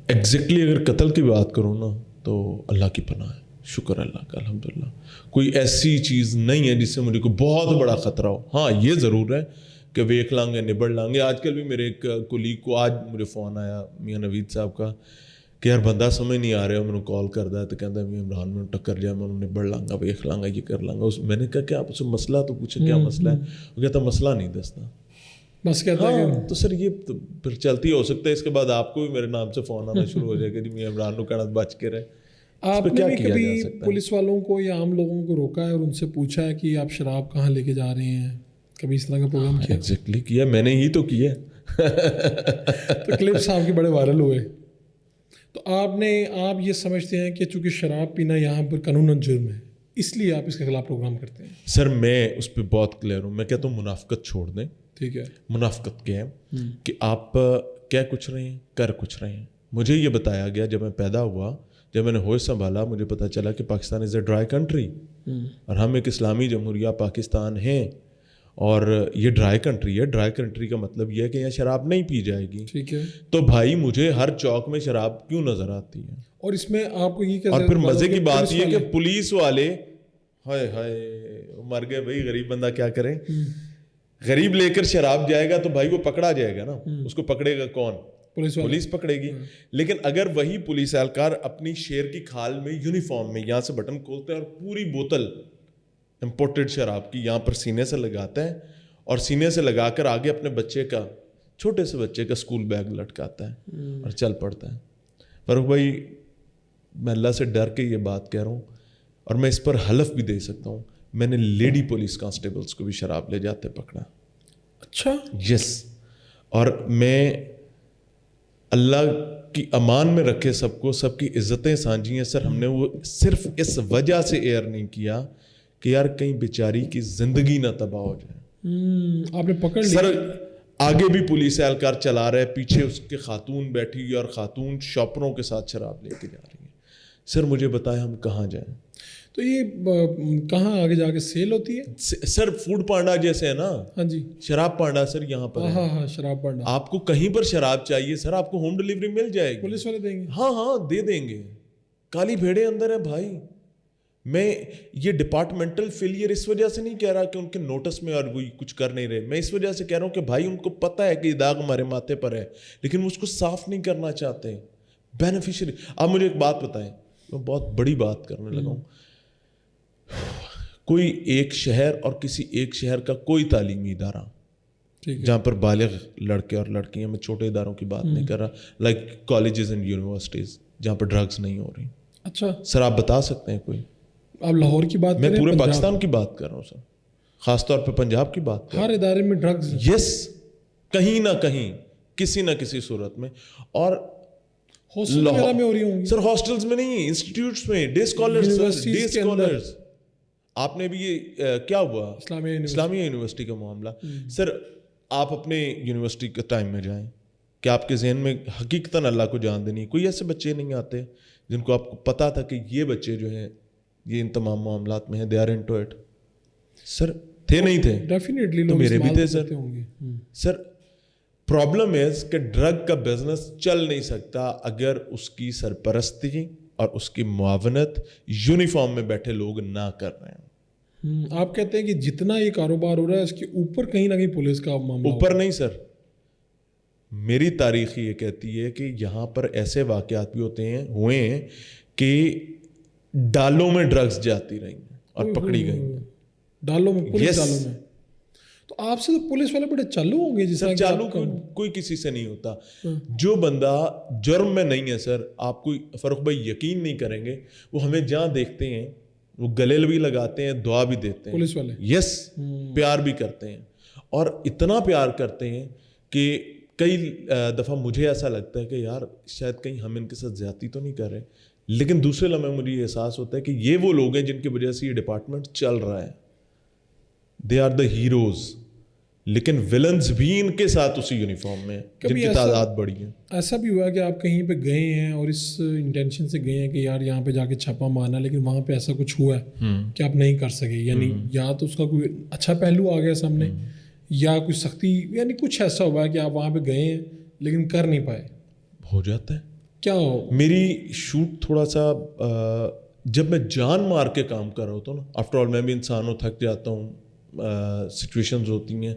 ایگزیکٹلی اگر قتل کی بات کروں نا تو اللہ کی پناہ ہے, شکر اللہ کا الحمدللہ. کوئی ایسی چیز نہیں ہے جس سے مجھے کوئی بہت بڑا خطرہ ہو. ہاں یہ ضرور ہے کہ ویک لانگے نبڑ لانگے. آج کل بھی میرے ایک کولیگ کو آج مجھے فون آیا میاں نوید صاحب کا کہ یار بندہ سمجھ نہیں آ رہا, میں نے کال کردا ہے تو کہتا ہے میاں عمران میں ٹکر جائے, میں نبڑ لانگا, ویک لانگا, یہ کر لانگا. میں نے کہا کہ آپ اسے مسئلہ تو پوچھے کیا مسئلہ ہے, وہ کہتا مسئلہ نہیں دستا. بس کہتا ہے ہاں تو سر یہ تو پھر چلتی ہو سکتا ہے اس کے بعد آپ کو بھی میرے نام سے فون آنا شروع ہو جائے گا جی میں عمران نو کہنا بچ کے رہے. آپ نے بھی کبھی پولیس والوں کو یا عام لوگوں کو روکا ہے اور ان سے پوچھا ہے کہ آپ شراب کہاں لے کے جا رہے ہیں؟ کبھی اس طرح کا پروگرام کیا؟ ایگزیکٹلی کیا, میں نے ہی تو کیا. تو کلپس آپ کے بڑے وائرل ہوئے. تو آپ یہ سمجھتے ہیں کہ چونکہ شراب پینا یہاں پر قانوناً جرم ہے اس لیے آپ اس کے خلاف پروگرام کرتے ہیں؟ سر میں اس پہ بہت کلیئر ہوں. میں کہتا ہوں منافقت چھوڑ دیں. ٹھیک ہے. منافقت کیا ہے کہ آپ کیا کچھ رہے ہیں, کر کچھ رہے ہیں. مجھے یہ بتایا گیا جب میں پیدا ہوا, جب میں نے ہوش سنبھالا, مجھے پتہ چلا کہ پاکستان از اے ڈرائی کنٹری اور ہم ایک اسلامی جمہوریہ پاکستان ہیں اور یہ ڈرائی کنٹری ہے. ڈرائی کنٹری کا مطلب یہ ہے کہ یہاں شراب نہیں پی جائے گی. ٹھیک ہے. تو بھائی مجھے ہر چوک میں شراب کیوں نظر آتی ہے؟ اور اس میں آپ کو یہ اور پھر مزے کی بات یہ کہ پولیس والے ہائے ہائے مر گئے بھائی, غریب بندہ کیا کرے. غریب لے کر شراب جائے گا تو بھائی وہ پکڑا جائے گا نا, اس کو پکڑے گا کون؟ پولیس پکڑے گی. لیکن اگر وہی پولیس اہلکار اپنی شیر کی کھال میں یونیفارم میں یہاں سے بٹن کھولتے ہیں اور پوری بوتل امپورٹڈ شراب کی یہاں پر سینے سے لگاتا ہے اور سینے سے لگا کر آگے اپنے بچے کا, چھوٹے سے بچے کا اسکول بیگ لٹکاتا ہے اور چل پڑتا ہے. فاروق بھائی میں اللہ سے ڈر کے یہ بات کہہ رہا ہوں اور میں اس پر حلف بھی دے سکتا ہوں, میں نے لیڈی پولیس کانسٹیبلز کو بھی شراب لے جاتے پکڑا. اچھا. یس. اور میں اللہ کی امان میں رکھے سب کو, سب کی عزتیں سانجھی ہیں سر. ہم نے وہ صرف اس وجہ سے ایئر نہیں کیا کہ یار کہیں بیچاری کی زندگی نہ تباہ ہو جائے. آپ نے پکڑ لیا سر. آگے بھی پولیس اہلکار چلا رہے, پیچھے اس کے خاتون بیٹھی ہوئی اور خاتون شاپروں کے ساتھ شراب لے کے جا رہی ہیں. سر مجھے بتائیں ہم کہاں جائیں؟ تو یہ کہاں آگے جا کے سیل ہوتی ہے؟ سر فوڈ پانڈا جیسے ہے نا. ہاں جی. شراب پانڈا سر یہاں پر. ہاں شراب پانڈا. آپ کو کہیں پر شراب چاہیے سر آپ کو ہوم ڈلیوری مل جائے گی. پولیس والے دیں گے. ہاں دے دیں گے. کالی بھیڑے اندر ہے بھائی. میں یہ ڈپارٹمنٹل فیلئر اس وجہ سے نہیں کہہ رہا کہ ان کے نوٹس میں اور وہ کچھ کر نہیں رہے. میں اس وجہ سے کہہ رہا ہوں کہ بھائی ان کو پتہ ہے کہ داغ ہمارے ماتھے پر ہے لیکن وہ اس کو صاف نہیں کرنا چاہتے. بینیفیشری. آپ مجھے ایک بات بتائیں, میں بہت بڑی بات کرنے لگا ہوں. کوئی ایک شہر اور کسی ایک شہر کا کوئی تعلیمی ادارہ جہاں پر بالغ لڑکے اور لڑکیاں, میں چھوٹے اداروں کی بات نہیں کر رہا, لائک کالجز اینڈ یونیورسٹیز جہاں پر ڈرگز نہیں ہو رہی. اچھا سر آپ بتا سکتے ہیں کوئی؟ آپ لاہور کی بات میں پورے پاکستان کی بات کر رہا ہوں سر, خاص طور پہ پنجاب کی بات. ہر ادارے میں ڈرگز. یس. کہیں نہ کہیں کسی نہ کسی صورت میں. اور ہاسٹل میں ہو رہی ہوں گی سر. ہاسٹلز میں نہیں, انسٹیٹیوٹس میں. Day scholars. آپ نے بھی یہ کیا ہوا اسلامیہ یونیورسٹی کا معاملہ. سر آپ اپنے یونیورسٹی کے ٹائم میں جائیں کہ آپ کے ذہن میں حقیقتاً اللہ کو جان دینی, کوئی ایسے بچے نہیں آتے جن کو آپ کو پتا تھا کہ یہ بچے جو ہیں یہ ان تمام معاملات میں ہیں, دے آر انٹو اٹ. سر تھے نہیں تھے؟ ڈیفینیٹلی تو میرے بھی تھے سر. سر پرابلم از کہ ڈرگ کا بزنس چل نہیں سکتا اگر اس کی سرپرستی اور اس کی معاونت یونیفارم میں بیٹھے لوگ نہ کر رہے ہیں. آپ کہتے ہیں کہ جتنا یہ کاروبار ہو رہا ہے اس کے اوپر کہیں نہ کہیں پولیس کا معاملہ. اوپر نہیں سر, میری تاریخ یہ کہتی ہے کہ یہاں پر ایسے واقعات بھی ہوئے ہیں کہ ڈالوں میں ڈرگز جاتی رہی ہیں اور پکڑی گئی ہیں. ڈالوں میں, پولیس ڈالوں میں. تو آپ سے تو پولیس والے بڑے چالو ہوں گے. جس طرح چالو کوئی کسی سے نہیں ہوتا. جو بندہ جرم میں نہیں ہے سر, آپ کوئی فاروق بھائی یقین نہیں کریں گے, وہ ہمیں جہاں دیکھتے ہیں وہ گلے بھی لگاتے ہیں, دعا بھی دیتے ہیں پولیس والے. یس. پیار بھی کرتے ہیں اور اتنا پیار کرتے ہیں کہ کئی دفعہ مجھے ایسا لگتا ہے کہ یار شاید کہیں ہم ان کے ساتھ زیادتی تو نہیں کر رہے, لیکن دوسرے لمحے مجھے یہ احساس ہوتا ہے کہ یہ وہ لوگ ہیں جن کی وجہ سے یہ ڈپارٹمنٹ چل رہا ہے. They are the heroes. لیکن ولنز بھی ان کے ساتھ اسی یونیفارم میں جن کی تعداد بڑی ہے. ایسا بھی ہوا کہ آپ کہیں پہ گئے ہیں اور اس انٹینشن سے گئے ہیں کہ یار یہاں پہ جا کے چھاپا مارنا, لیکن وہاں پہ ایسا کچھ ہوا ہے کہ آپ نہیں کر سکے, یعنی یا تو اس کا کوئی اچھا پہلو آ گیا سامنے یا کوئی سختی, یعنی کچھ ایسا ہوا ہے کہ آپ وہاں پہ گئے ہیں لیکن کر نہیں پائے؟ ہو جاتا ہے. کیا ہو میری شوٹ تھوڑا سا جب میں جان مار کے کام کر رہا ہوتا ہوں نا, آفٹر آل میں بھی انسان ہوں, تھک جاتا ہوں, سچویشنز ہوتی ہیں,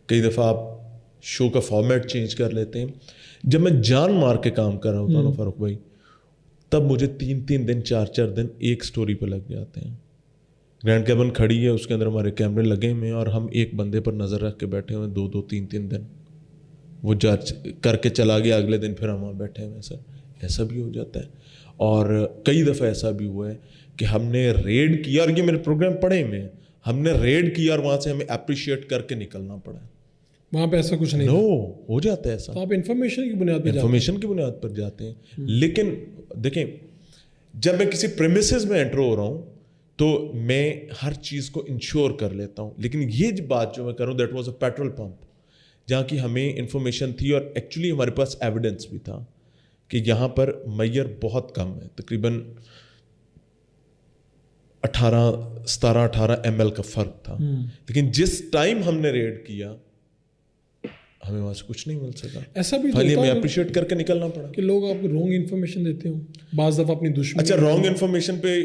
کئی دفعہ آپ شو کا فارمیٹ چینج کر لیتے ہیں. جب میں جان مار کے کام کر رہا ہوتا ہوں نا فاروق بھائی, تب مجھے 3 دن 4 دن ایک سٹوری پہ لگ جاتے ہیں. گرینڈ کیبن کھڑی ہے, اس کے اندر ہمارے کیمرے لگے ہوئے ہیں, اور ہم ایک بندے پر نظر رکھ کے بیٹھے ہوئے ہیں 2-2 3-3 دن. وہ جج کر کے چلا گیا, اگلے دن پھر ہم وہاں بیٹھے ہوئے ہیں. سر ایسا بھی ہو جاتا ہے. اور کئی دفعہ ایسا بھی ہوا ہے کہ ہم نے ریڈ کیا, اور یہ میرے پروگرام پڑھے میں, ہم نے ریڈ کیا اور وہاں سے ہمیں اپریشیٹ کر کے نکلنا پڑا. وہاں پہ ایسا کچھ نہیں ہو جاتا ہے ایسا. تو آپ انفارمیشن کی بنیاد پہ انفارمیشن کی بنیاد پر جاتے ہیں. لیکن دیکھیں, جب میں کسی پریمیسز میں انٹر ہو رہا ہوں تو میں ہر چیز کو انشور کر لیتا ہوں. لیکن یہ بات جو میں کر رہا ہوں, that was a petrol pump, جہاں کی ہمیں انفارمیشن تھی, اور ایکچولی ہمارے پاس ایویڈنس بھی تھا کہ یہاں پر میئر بہت کم ہے, تقریباً 17-18 ml کا فرق تھا. لیکن جس ٹائم ہم نے ریڈ کیا ہمیں وہاں سے کچھ نہیں مل سکا. ایسا بھی خالی ہمیں اپریشیٹ کر کے نکلنا پڑا کہ لوگ آپ کو رانگ انفارمیشن دیتے ہوں بعض دفعہ اپنی دشمن. اچھا, رانگ انفارمیشن پہ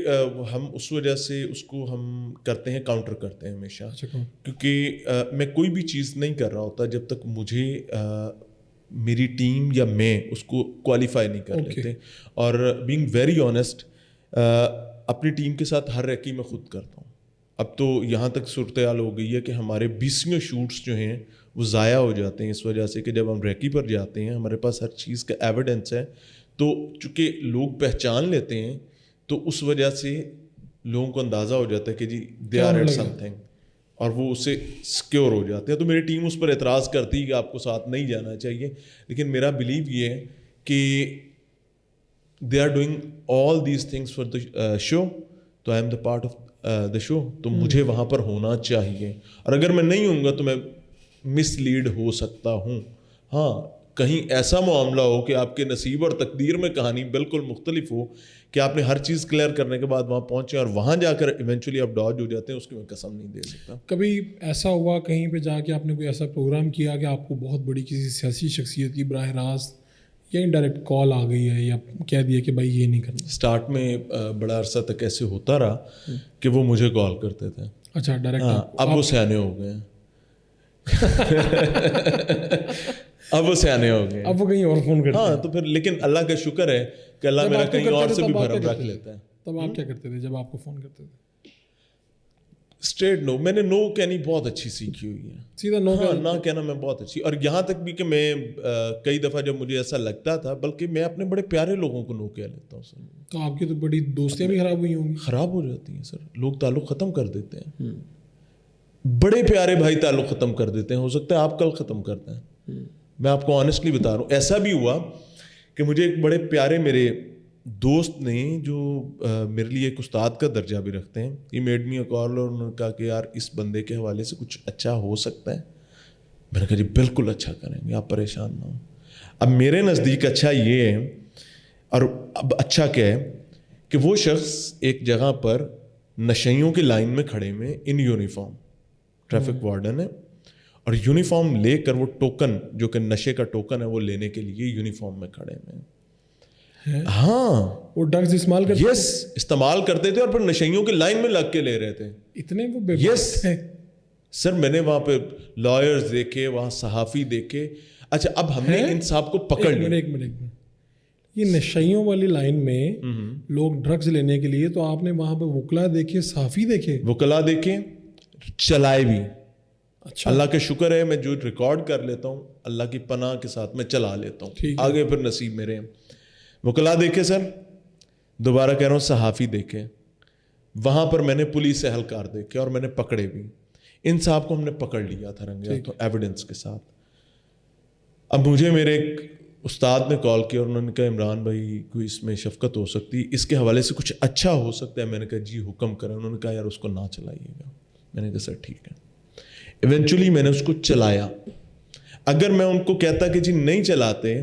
ہم اس وجہ سے اس کو ہم کرتے ہیں, کاؤنٹر کرتے ہیں ہمیشہ, کیونکہ میں کوئی بھی چیز نہیں کر رہا ہوتا جب تک مجھے میری ٹیم یا میں اس کو کوالیفائی نہیں کر لیتے. اور بینگ ویری آنیسٹ, اپنی ٹیم کے ساتھ ہر ریکی میں خود کرتا ہوں. اب تو یہاں تک صورتحال ہو گئی ہے کہ ہمارے 20 شوٹس جو ہیں وہ ضائع ہو جاتے ہیں اس وجہ سے کہ جب ہم ریکی پر جاتے ہیں ہمارے پاس ہر چیز کا ایویڈنس ہے, تو چونکہ لوگ پہچان لیتے ہیں تو اس وجہ سے لوگوں کو اندازہ ہو جاتا ہے کہ جی they are at something, اور وہ اسے سیکیور ہو جاتے ہیں. تو میری ٹیم اس پر اعتراض کرتی ہے کہ آپ کو ساتھ نہیں جانا چاہیے, لیکن میرا بلیو یہ ہے کہ they are doing all these things for the show, تو I am the part of the show, تو مجھے وہاں پر ہونا چاہیے. اور اگر میں نہیں ہوں گا تو میں مس لیڈ ہو سکتا ہوں. ہاں, کہیں ایسا معاملہ ہو کہ آپ کے نصیب اور تقدیر میں کہانی بالکل مختلف ہو کہ آپ نے ہر چیز کلیئر کرنے کے بعد وہاں پہنچے اور وہاں جا کر ایونچولی آپ ڈاج ہو جاتے ہیں, اس کی میں قسم نہیں دے سکتا. کبھی ایسا ہوا کہیں پہ جا کے آپ نے کوئی ایسا پروگرام کیا کہ آپ کو بہت بڑی کسی سیاسی شخصیت کی براہ راست یا انڈائریکٹ کال آ گئی ہے یا کہہ دیا کہ بھائی یہ نہیں کرنا؟ اسٹارٹ میں بڑا عرصہ تک ایسے ہوتا رہا کہ وہ مجھے کال کرتے تھے. اچھا, ڈائریکٹ. اب وہ سیانے ہو گئے ہیں. اب وہ سیانے ہو گئے, اب وہ کہیں اور فون کرتے ہیں. ہاں, تو پھر لیکن اللہ کا شکر ہے کہ اللہ میرا کہیں اور سے بھی بھرم رکھ لیتا ہے. تب آپ کیا کرتے تھے جب آپ کو فون کرتے تھے؟ اسٹریٹ نو. میں نے نو کہنی بہت اچھی سیکھی ہوئی ہے, سیدھا نو. ہاں, نہ کہنا میں بہت اچھی. اور یہاں تک بھی کہ میں کئی دفعہ جب مجھے ایسا لگتا تھا, بلکہ میں اپنے بڑے پیارے لوگوں کو نو کہہ لیتا ہوں. سر تو آپ کی تو بڑی دوستیاں بھی خراب ہوئی ہوں گی. خراب ہو جاتی ہیں سر, لوگ تعلق ختم کر دیتے ہیں. بڑے پیارے بھائی تعلق ختم کر دیتے ہیں. ہو سکتا ہے آپ کل ختم کرتے ہیں. میں آپ کو آنیسٹلی بتا رہا ہوں, ایسا بھی ہوا کہ مجھے ایک بڑے پیارے میرے دوست نے, جو میرے لیے ایک استاد کا درجہ بھی رکھتے ہیں, ہی میڈ می اے کال, اور انہوں نے کہا کہ یار اس بندے کے حوالے سے کچھ اچھا ہو سکتا ہے. میں نے کہا جی بالکل اچھا کریں گے, آپ پریشان نہ ہوں. اب میرے نزدیک اچھا یہ ہے, اور اب اچھا کیا ہے کہ وہ شخص ایک جگہ پر نشیوں کی لائن میں کھڑے میں ان یونیفارم, ٹریفک وارڈن ہے, اور یونیفارم لے کر وہ ٹوکن جو کہ نشے کا ٹوکن ہے وہ لینے کے لیے یونیفارم میں کھڑے میں. ہاں, وہ ڈرگز استعمال کرتے یس استعمال کرتے تھے, اور پھر نشیوں کی لائن میں لگ کے لے رہے تھے. اتنے وہ یس سر, میں نے وہاں پہ لائرز دیکھے, وہاں صحافی دیکھے. اچھا, اب ہم نے ان صاحب کو پکڑ لیا. ایک منٹ, یہ نشیوں والی لائن میں لوگ ڈرگز لینے کے لیے, تو آپ نے وہاں پہ وکلا دیکھے, صحافی دیکھے, وکلا دیکھے, چلائے بھی. اچھا, اللہ کا شکر ہے, میں جو ریکارڈ کر لیتا ہوں اللہ کی پناہ کے ساتھ میں چلا لیتا ہوں, آگے پھر نصیب میرے. وکلا دیکھے سر, دوبارہ کہہ رہا ہوں صحافی دیکھے, وہاں پر میں نے پولیس اہلکار دیکھے, اور میں نے پکڑے بھی. ان صاحب کو ہم نے پکڑ لیا تھا رنگے ہاتھوں ایویڈنس کے ساتھ. اب مجھے میرے ایک استاد نے کال کیا, اور انہوں نے کہا عمران بھائی کوئی اس میں شفقت ہو سکتی, اس کے حوالے سے کچھ اچھا ہو سکتا ہے. میں نے کہا جی حکم کریں. انہوں نے کہا یار اس کو نہ چلائیے گا. میں نے کہا سر ٹھیک ہے. ایونچولی میں نے اس کو چلایا. اگر میں ان کو کہتا کہ جی نہیں چلاتے,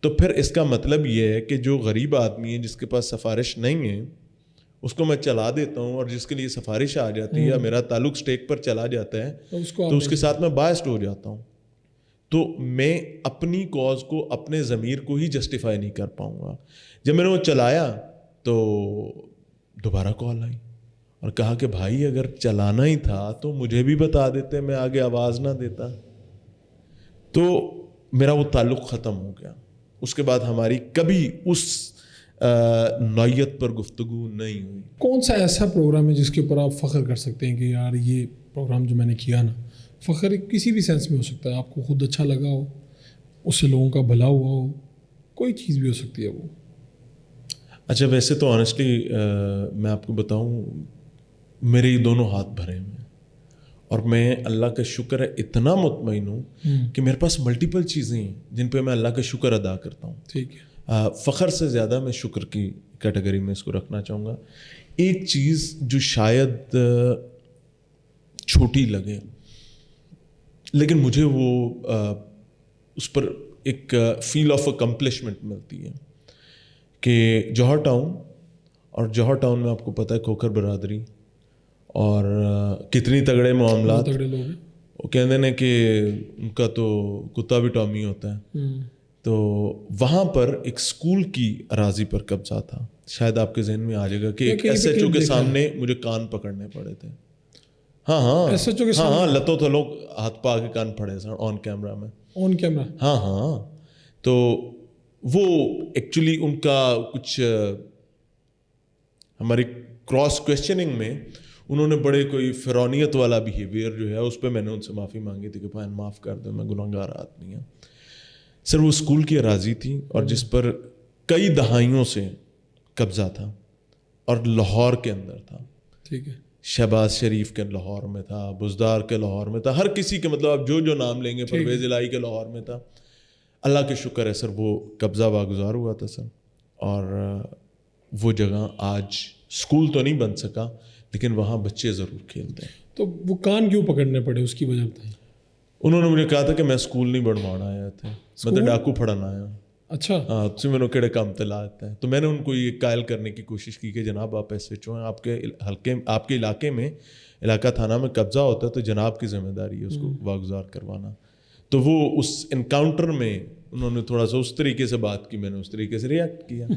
تو پھر اس کا مطلب یہ ہے کہ جو غریب آدمی ہے جس کے پاس سفارش نہیں ہے اس کو میں چلا دیتا ہوں, اور جس کے لیے سفارش آ جاتی ہے یا میرا تعلق سٹیک پر چلا جاتا ہے تو اس کے ساتھ میں بائسڈ ہو جاتا ہوں. تو میں اپنی کاز کو, اپنے ضمیر کو ہی جسٹیفائی نہیں کر پاؤں گا. جب میں نے وہ چلایا تو دوبارہ کال آئی اور کہا کہ بھائی اگر چلانا ہی تھا تو مجھے بھی بتا دیتے, میں آگے آواز نہ دیتا. تو میرا وہ تعلق ختم ہو گیا. اس کے بعد ہماری کبھی اس نوعیت پر گفتگو نہیں ہوئی. کون سا ایسا پروگرام ہے جس کے اوپر آپ فخر کر سکتے ہیں کہ یار یہ پروگرام جو میں نے کیا نا، فخر کسی بھی سینس میں ہو سکتا ہے، آپ کو خود اچھا لگا ہو، اس سے لوگوں کا بھلا ہوا ہو، کوئی چیز بھی ہو سکتی ہے وہ. اچھا ویسے تو آنیسٹلی میں آپ کو بتاؤں میرے یہ دونوں ہاتھ بھرے ہوئے ہیں اور میں اللہ کا شکر ہے اتنا مطمئن ہوں کہ میرے پاس ملٹیپل چیزیں ہیں جن پہ میں اللہ کا شکر ادا کرتا ہوں. ٹھیک ہے. فخر سے زیادہ میں شکر کی کیٹیگری میں اس کو رکھنا چاہوں گا. ایک چیز جو شاید چھوٹی لگے لیکن مجھے وہ اس پر ایک فیل آف اکمپلشمنٹ ملتی ہے کہ جوہر ٹاؤن، اور جوہر ٹاؤن میں آپ کو پتہ ہے کھوکھر برادری اور کتنی تگڑے معاملات. تگڑے لوگ ہیں. وہ کہتے ہیں کہ ان کا تو کتا بھی ٹامی ہوتا ہے. تو وہاں پر ایک اسکول کی اراضی پر قبضہ تھا. شاید آپ کے ذہن میں آ جائے گا کہ ایک ایس ایچ او کے سامنے مجھے کان پکڑنے پڑے تھے. ہاں ایس ایچ او کے سامنے؟ ہاں لتوں تھلوں ہاتھ پا کے کان پھڑے سر آن کیمرہ میں. آن کیمرہ؟ ہاں. تو وہ ایکچولی ان کا کچھ ہماری کراس کویسچننگ میں انہوں نے بڑے کوئی فرعونیت والا بیہیویئر جو ہے اس پہ میں نے ان سے معافی مانگی تھی کہ بھائی معاف کر دو، میں گنہگار آدمی ہوں. سر وہ اسکول کی اراضی تھی اور جس پر کئی دہائیوں سے قبضہ تھا اور لاہور کے اندر تھا. ٹھیک ہے. شہباز شریف کے لاہور میں تھا، بزدار کے لاہور میں تھا، ہر کسی کے مطلب آپ جو نام لیں گے، پرویز الہی کے لاہور میں تھا. اللہ کے شکر ہے سر وہ قبضہ واگزار ہوا تھا سر، اور وہ جگہ آج اسکول تو نہیں بن سکا لیکن وہاں بچے ضرور کھیلتے ہیں. تو وہ کان کیوں پکڑنے پڑے، اس کی وجہ بتائیں. انہوں نے مجھے کہا تھا کہ میں اسکول نہیں بنوانا آیا تھا، میں تو ڈاکو پھڑنا آیا. اچھا. ہاں تھی میں نے کہڑے کام تلا آتا ہے. تو میں نے ان کو یہ قائل کرنے کی کوشش کی کہ جناب آپ ایس ایچ او ہیں، آپ کے حلقے آپ کے علاقے میں علاقہ تھانہ میں قبضہ ہوتا ہے تو جناب کی ذمہ داری ہے اس کو واگزار کروانا. تو وہ اس انکاؤنٹر میں انہوں نے تھوڑا سا اس طریقے سے بات کی، میں نے اس طریقے سے ریئیکٹ کیا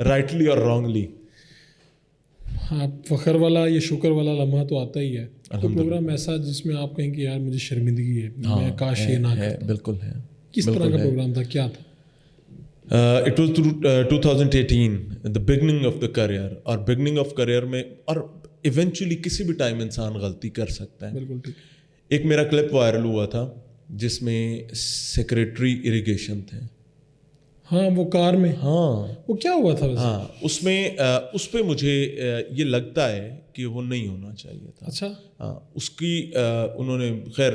رائٹلی اور رانگلی. ہاں فخر والا یہ شکر والا لمحہ تو آتا ہی ہے. کوئی پروگرام ایسا جس میں آپ کہیں کہ یار مجھے شرمندگی ہے، میں کاش یہ نہ کرتا. بالکل ہے. کس طرح کا پروگرام تھا، کیا تھا؟ It was 2018 the beginning of the career. اور beginning of career میں اور ایونچولی کسی بھی ٹائم انسان غلطی کر سکتا ہے. بالکل ٹھیک. ایک میرا کلپ وائرل ہوا تھا جس میں سیکریٹری اریگیشن تھے. ہاں وہ کار میں. ہاں وہ کیا ہوا تھا؟ ہاں اس میں اس پہ مجھے یہ لگتا ہے کہ وہ نہیں ہونا چاہیے تھا. اچھا. ہاں اس کی انہوں نے خیر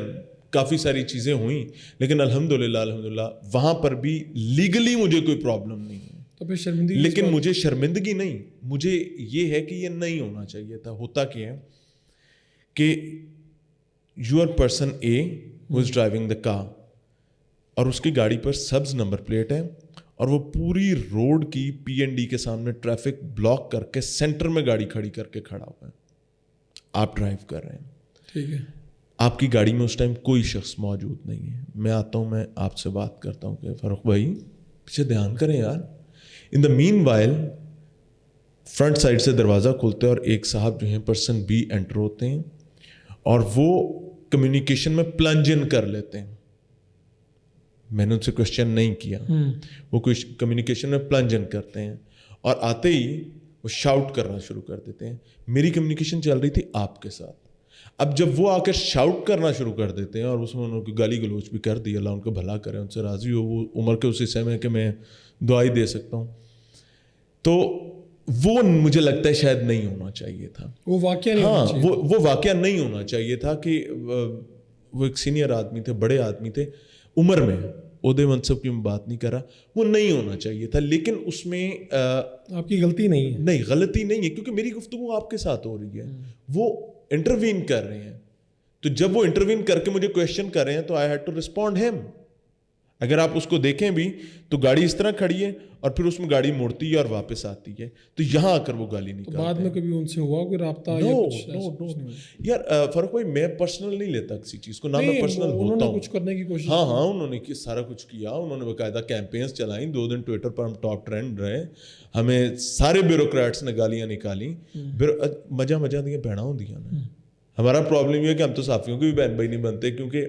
کافی ساری چیزیں ہوئیں لیکن الحمدللہ وہاں پر بھی لیگلی مجھے کوئی پرابلم نہیں ہے. تو پھر شرمندگی، لیکن مجھے شرمندگی نہیں، مجھے یہ ہے کہ یہ نہیں ہونا چاہیے تھا. ہوتا کیا ہے کہ you are person a who is driving the car اور اس کی گاڑی پر سبز نمبر پلیٹ ہے اور وہ پوری روڈ کی پی این ڈی کے سامنے ٹریفک بلاک کر کے سینٹر میں گاڑی کھڑی کر کے کھڑا ہوا ہے. آپ ڈرائیو کر رہے ہیں. ٹھیک ہے. آپ کی گاڑی میں اس ٹائم کوئی شخص موجود نہیں ہے. میں آتا ہوں، میں آپ سے بات کرتا ہوں کہ فاروق بھائی پیچھے دھیان کریں یار. ان دا مین وائل فرنٹ سائڈ سے دروازہ کھولتے ہیں اور ایک صاحب جو ہیں پرسن بی انٹر ہوتے ہیں اور وہ کمیونیکیشن میں پلنج ان کر لیتے ہیں. میں نے ان سے کوشچن نہیں کیا، وہ کمیونیکیشن میں پلنج ان کرتے ہیں اور آتے ہی وہ شاؤٹ کرنا شروع کر دیتے ہیں. میری کمیونیکیشن چل رہی تھی آپ کے ساتھ. اب جب وہ آ کر شاؤٹ کرنا شروع کر دیتے ہیں اور اس میں انہوں نے گالی گلوچ بھی کر دی، اللہ ان کو بھلا کرے، ان سے راضی ہو، وہ عمر کے اس حصے میں کہ میں دعائی دے سکتا ہوں. تو وہ مجھے لگتا ہے شاید نہیں ہونا چاہیے تھا. وہ واقعہ نہیں ہونا چاہیے. وہ واقعہ نہیں ہونا چاہیے تھا کہ وہ ایک سینئر آدمی تھے، بڑے آدمی تھے عمر میں، عہدے منصب کی میں بات نہیں کر رہا، وہ نہیں ہونا چاہیے تھا. لیکن اس میں آپ کی غلطی نہیں ہے. نہیں، غلطی نہیں ہے کیونکہ میری گفتگو آپ کے ساتھ ہو رہی ہے. وہ انٹروین کر رہے ہیں تو جب وہ انٹروین کر کے مجھے کویشچن کر رہے ہیں تو I had to respond him. اگر آپ اس کو دیکھیں بھی تو گاڑی اس طرح کھڑی ہے اور پھر اس میں گاڑی مڑتی ہے اور واپس آتی ہے تو یہاں آ کر وہ گالی نکالتے ہیں. بعد میں کبھی ان سے ہوا کوئی رابطہ؟ نو یار فاروق بھائی میں پرسنل نہیں لیتا کسی چیز کو، نہ میں پرسنل ہوتا ہوں. کچھ کرنے کی کوشش. ہاں انہوں نے سارا کچھ کیا، انہوں نے باقاعدہ کیمپینز چلائیں، 2 دن ٹویٹر پر ہم ٹاپ ٹرینڈ رہے، ہمیں سارے بیوروکریٹس نے گالیاں نکالی. مزہ دیا بہنا ہوں دیا نا. ہمارا پرابلم یہ ہے کہ ہم تو صحافیوں کے بھی بہن بھائی نہیں بنتے کیونکہ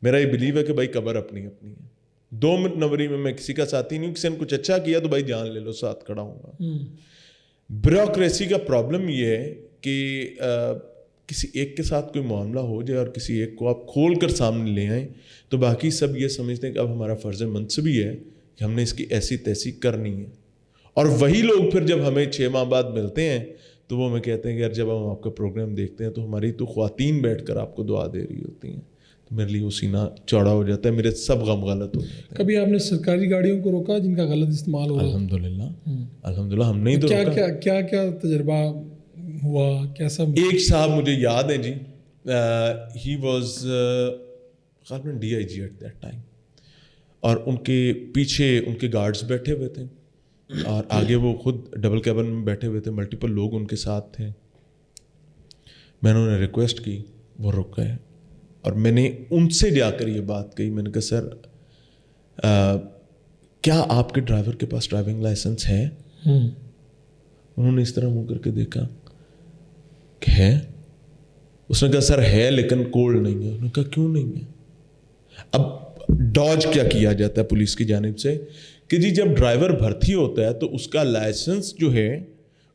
میرا یہ بلیو ہے کہ بھائی قبر اپنی اپنی ہے. 2 نوری میں کسی کا ساتھی نہیں ہوں. کسی نے کچھ اچھا کیا تو بھائی جان لے لو, ساتھ کھڑا ہوں گا. بیوروکریسی کا پرابلم یہ ہے کہ کسی ایک کے ساتھ کوئی معاملہ ہو جائے اور کسی ایک کو آپ کھول کر سامنے لے آئیں تو باقی سب یہ سمجھتے ہیں کہ اب ہمارا فرض منصبی ہے کہ ہم نے اس کی ایسی تیسی کرنی ہے. اور وہی لوگ پھر جب ہمیں 6 ماہ بعد ملتے ہیں تو وہ ہمیں کہتے ہیں کہ یار جب ہم آپ کا پروگرام دیکھتے ہیں تو ہماری تو خواتین بیٹھ کر آپ کو دعا دے رہی ہوتی ہیں. تو میرے لیے وہ سینہ چوڑا ہو جاتا ہے, میرے سب غم غلط ہو جاتے ہیں. کبھی آپ نے سرکاری گاڑیوں کو روکا جن کا غلط استعمال ہوا؟ الحمدللہ ہم نہیں تو روکا. کیا تجربہ ہوا, کیسا؟ ایک صاحب مجھے یاد ہیں جی, ہی واز غالباً DIG ایٹ دیٹ ٹائم, اور ان کے پیچھے ان کے گارڈز بیٹھے ہوئے تھے اور آگے وہ خود ڈبل کیبن میں بیٹھے ہوئے تھے, ملٹیپل لوگ ان کے ساتھ تھے. میں نے انہیں ریکویسٹ کی, وہ رک گئے اور میں نے ان سے جا کر یہ بات کہی. میں نے کہا سر کیا آپ کے ڈرائیور کے پاس ڈرائیونگ لائسنس ہے؟ انہوں نے اس طرح منہ کر کے دیکھا کہ ہے. اس نے کہا سر ہے لیکن کوڈ نہیں ہے. انہوں نے کہا کیوں نہیں ہے؟ اب ڈاج کیا کیا جاتا ہے پولیس کی جانب سے کہ جی جب ڈرائیور بھرتی ہوتا ہے تو اس کا لائسنس جو ہے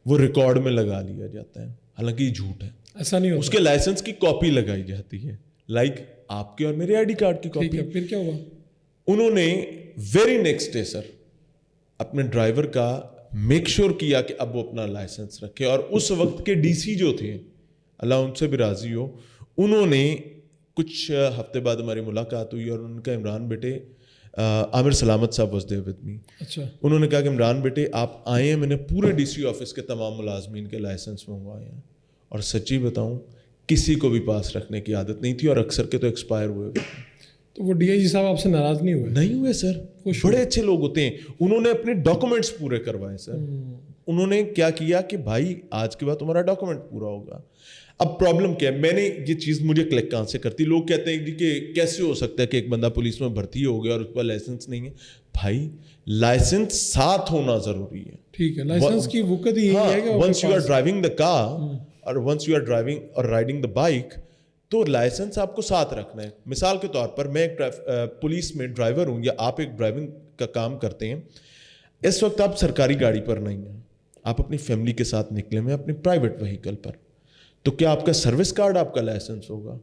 وہ ریکارڈ میں لگا لیا جاتا ہے, حالانکہ یہ جھوٹ ہے. ایسا نہیں ہوتا. اس کے لائسنس کی کاپی لگائی جاتی ہے, لائک آپ کے اور میرے ID کارڈ کی کاپی. پھر کیا ہوا؟ انہوں نے ویری نیکسٹ ڈے سر اپنے ڈرائیور کا میک شور کیا کہ اب وہ اپنا لائسنس رکھے, اور اس وقت کے DC جو تھے, اللہ ان سے بھی راضی ہو, انہوں نے کچھ ہفتے بعد ہماری ملاقات ہوئی اور ان کا عمران بیٹے عامر سلامت صاحب واز دیئر ود می. اچھا. انہوں نے کہا کہ عمران بیٹے آپ آئے ہیں, میں نے پورے DC آفس کے تمام ملازمین کے لائسنس منگوائے ہیں, اور سچی بتاؤں کسی کو بھی پاس رکھنے کی عادت نہیں تھی اور اکثر کے تو ایکسپائر ہوئے ہوئے. تو وہ DIG صاحب آپ سے ناراض نہیں ہوئے؟ نہیں ہوئے سر, بڑے اچھے لوگ ہوتے ہیں. انہوں نے اپنے ڈاکومنٹس پورے کروائے سر. انہوں نے کیا کیا کہ بھائی آج کے بعد تمہارا ڈاکومنٹ پورا ہوگا. اب پرابلم کیا ہے, میں نے یہ چیز مجھے کلک کہاں سے کرتی, لوگ کہتے ہیں جی کہ کیسے ہو سکتا ہے کہ ایک بندہ پولیس میں بھرتی ہو گیا اور اس کا لائسنس نہیں ہے. بھائی لائسنس ساتھ ہونا ضروری ہے. ٹھیک ہے, لائسنس کی وقت یہی ہے کہ once you are driving the car اور ونس یو آر ڈرائیونگ اور رائڈنگ دا بائک تو لائسنس آپ کو ساتھ رکھنا ہے. مثال کے طور پر میں ایک پولیس میں ڈرائیور ہوں یا آپ ایک ڈرائیونگ کا کام کرتے ہیں, اس وقت آپ سرکاری گاڑی پر نہیں ہیں, آپ اپنی فیملی کے ساتھ نکلے ہوئے اپنی پرائیویٹ وہیکل پر, تو کیا آپ کا سروس کارڈ آپ کا لائسنس ہوگا؟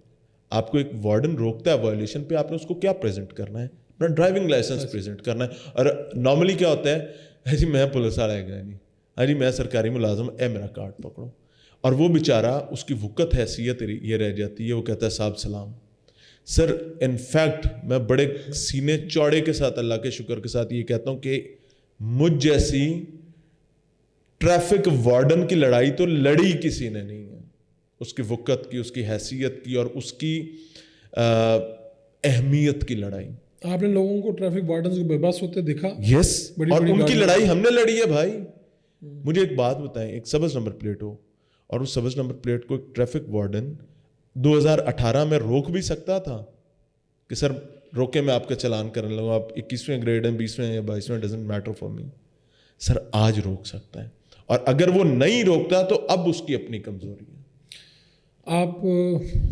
آپ کو ایک وارڈن روکتا ہے وائلیشن پہ, آپ نے اس کو کیا پریزنٹ کرنا ہے؟ اپنا ڈرائیونگ لائسنس پریزنٹ کرنا ہے. اور نارملی کیا ہوتا ہے, جی میں پولیس والا ہے نہیں, جی میں سرکاری ملازم, اے میرا کارڈ پکڑو. اور وہ بیچارہ اس کی وقت حیثیت یہ رہ جاتی ہے, وہ کہتا ہے صاحب سلام. سر انفیکٹ میں بڑے سینے چوڑے کے ساتھ اللہ کے شکر کے ساتھ یہ کہتا ہوں کہ مجھ جیسی ٹریفک وارڈن کی لڑائی تو لڑی کسی نے نہیں ہے. اس کی وقت کی, اس کی حیثیت کی اور اس کی اہمیت کی لڑائی. آپ نے لوگوں کو ٹریفک وارڈنز کو بے بس ہوتے دیکھا؟ یس, اور ان کی لڑائی ہم نے لڑی ہے بھائی. مجھے ایک بات بتائیں, ایک سبز نمبر پلیٹ ہو اور اس سبز نمبر پلیٹ کو ایک ٹریفک وارڈن 2018 میں روک بھی سکتا تھا کہ سر روکے میں آپ کا چلان کرنے لگوں, آپ 21ویں گریڈ ہیں, 20ویں یا 22ویں, ڈزنٹ میٹر فار می. سر آج روک سکتا ہے, اور اگر وہ نہیں روکتا تو اب اس کی اپنی کمزوری ہے. آپ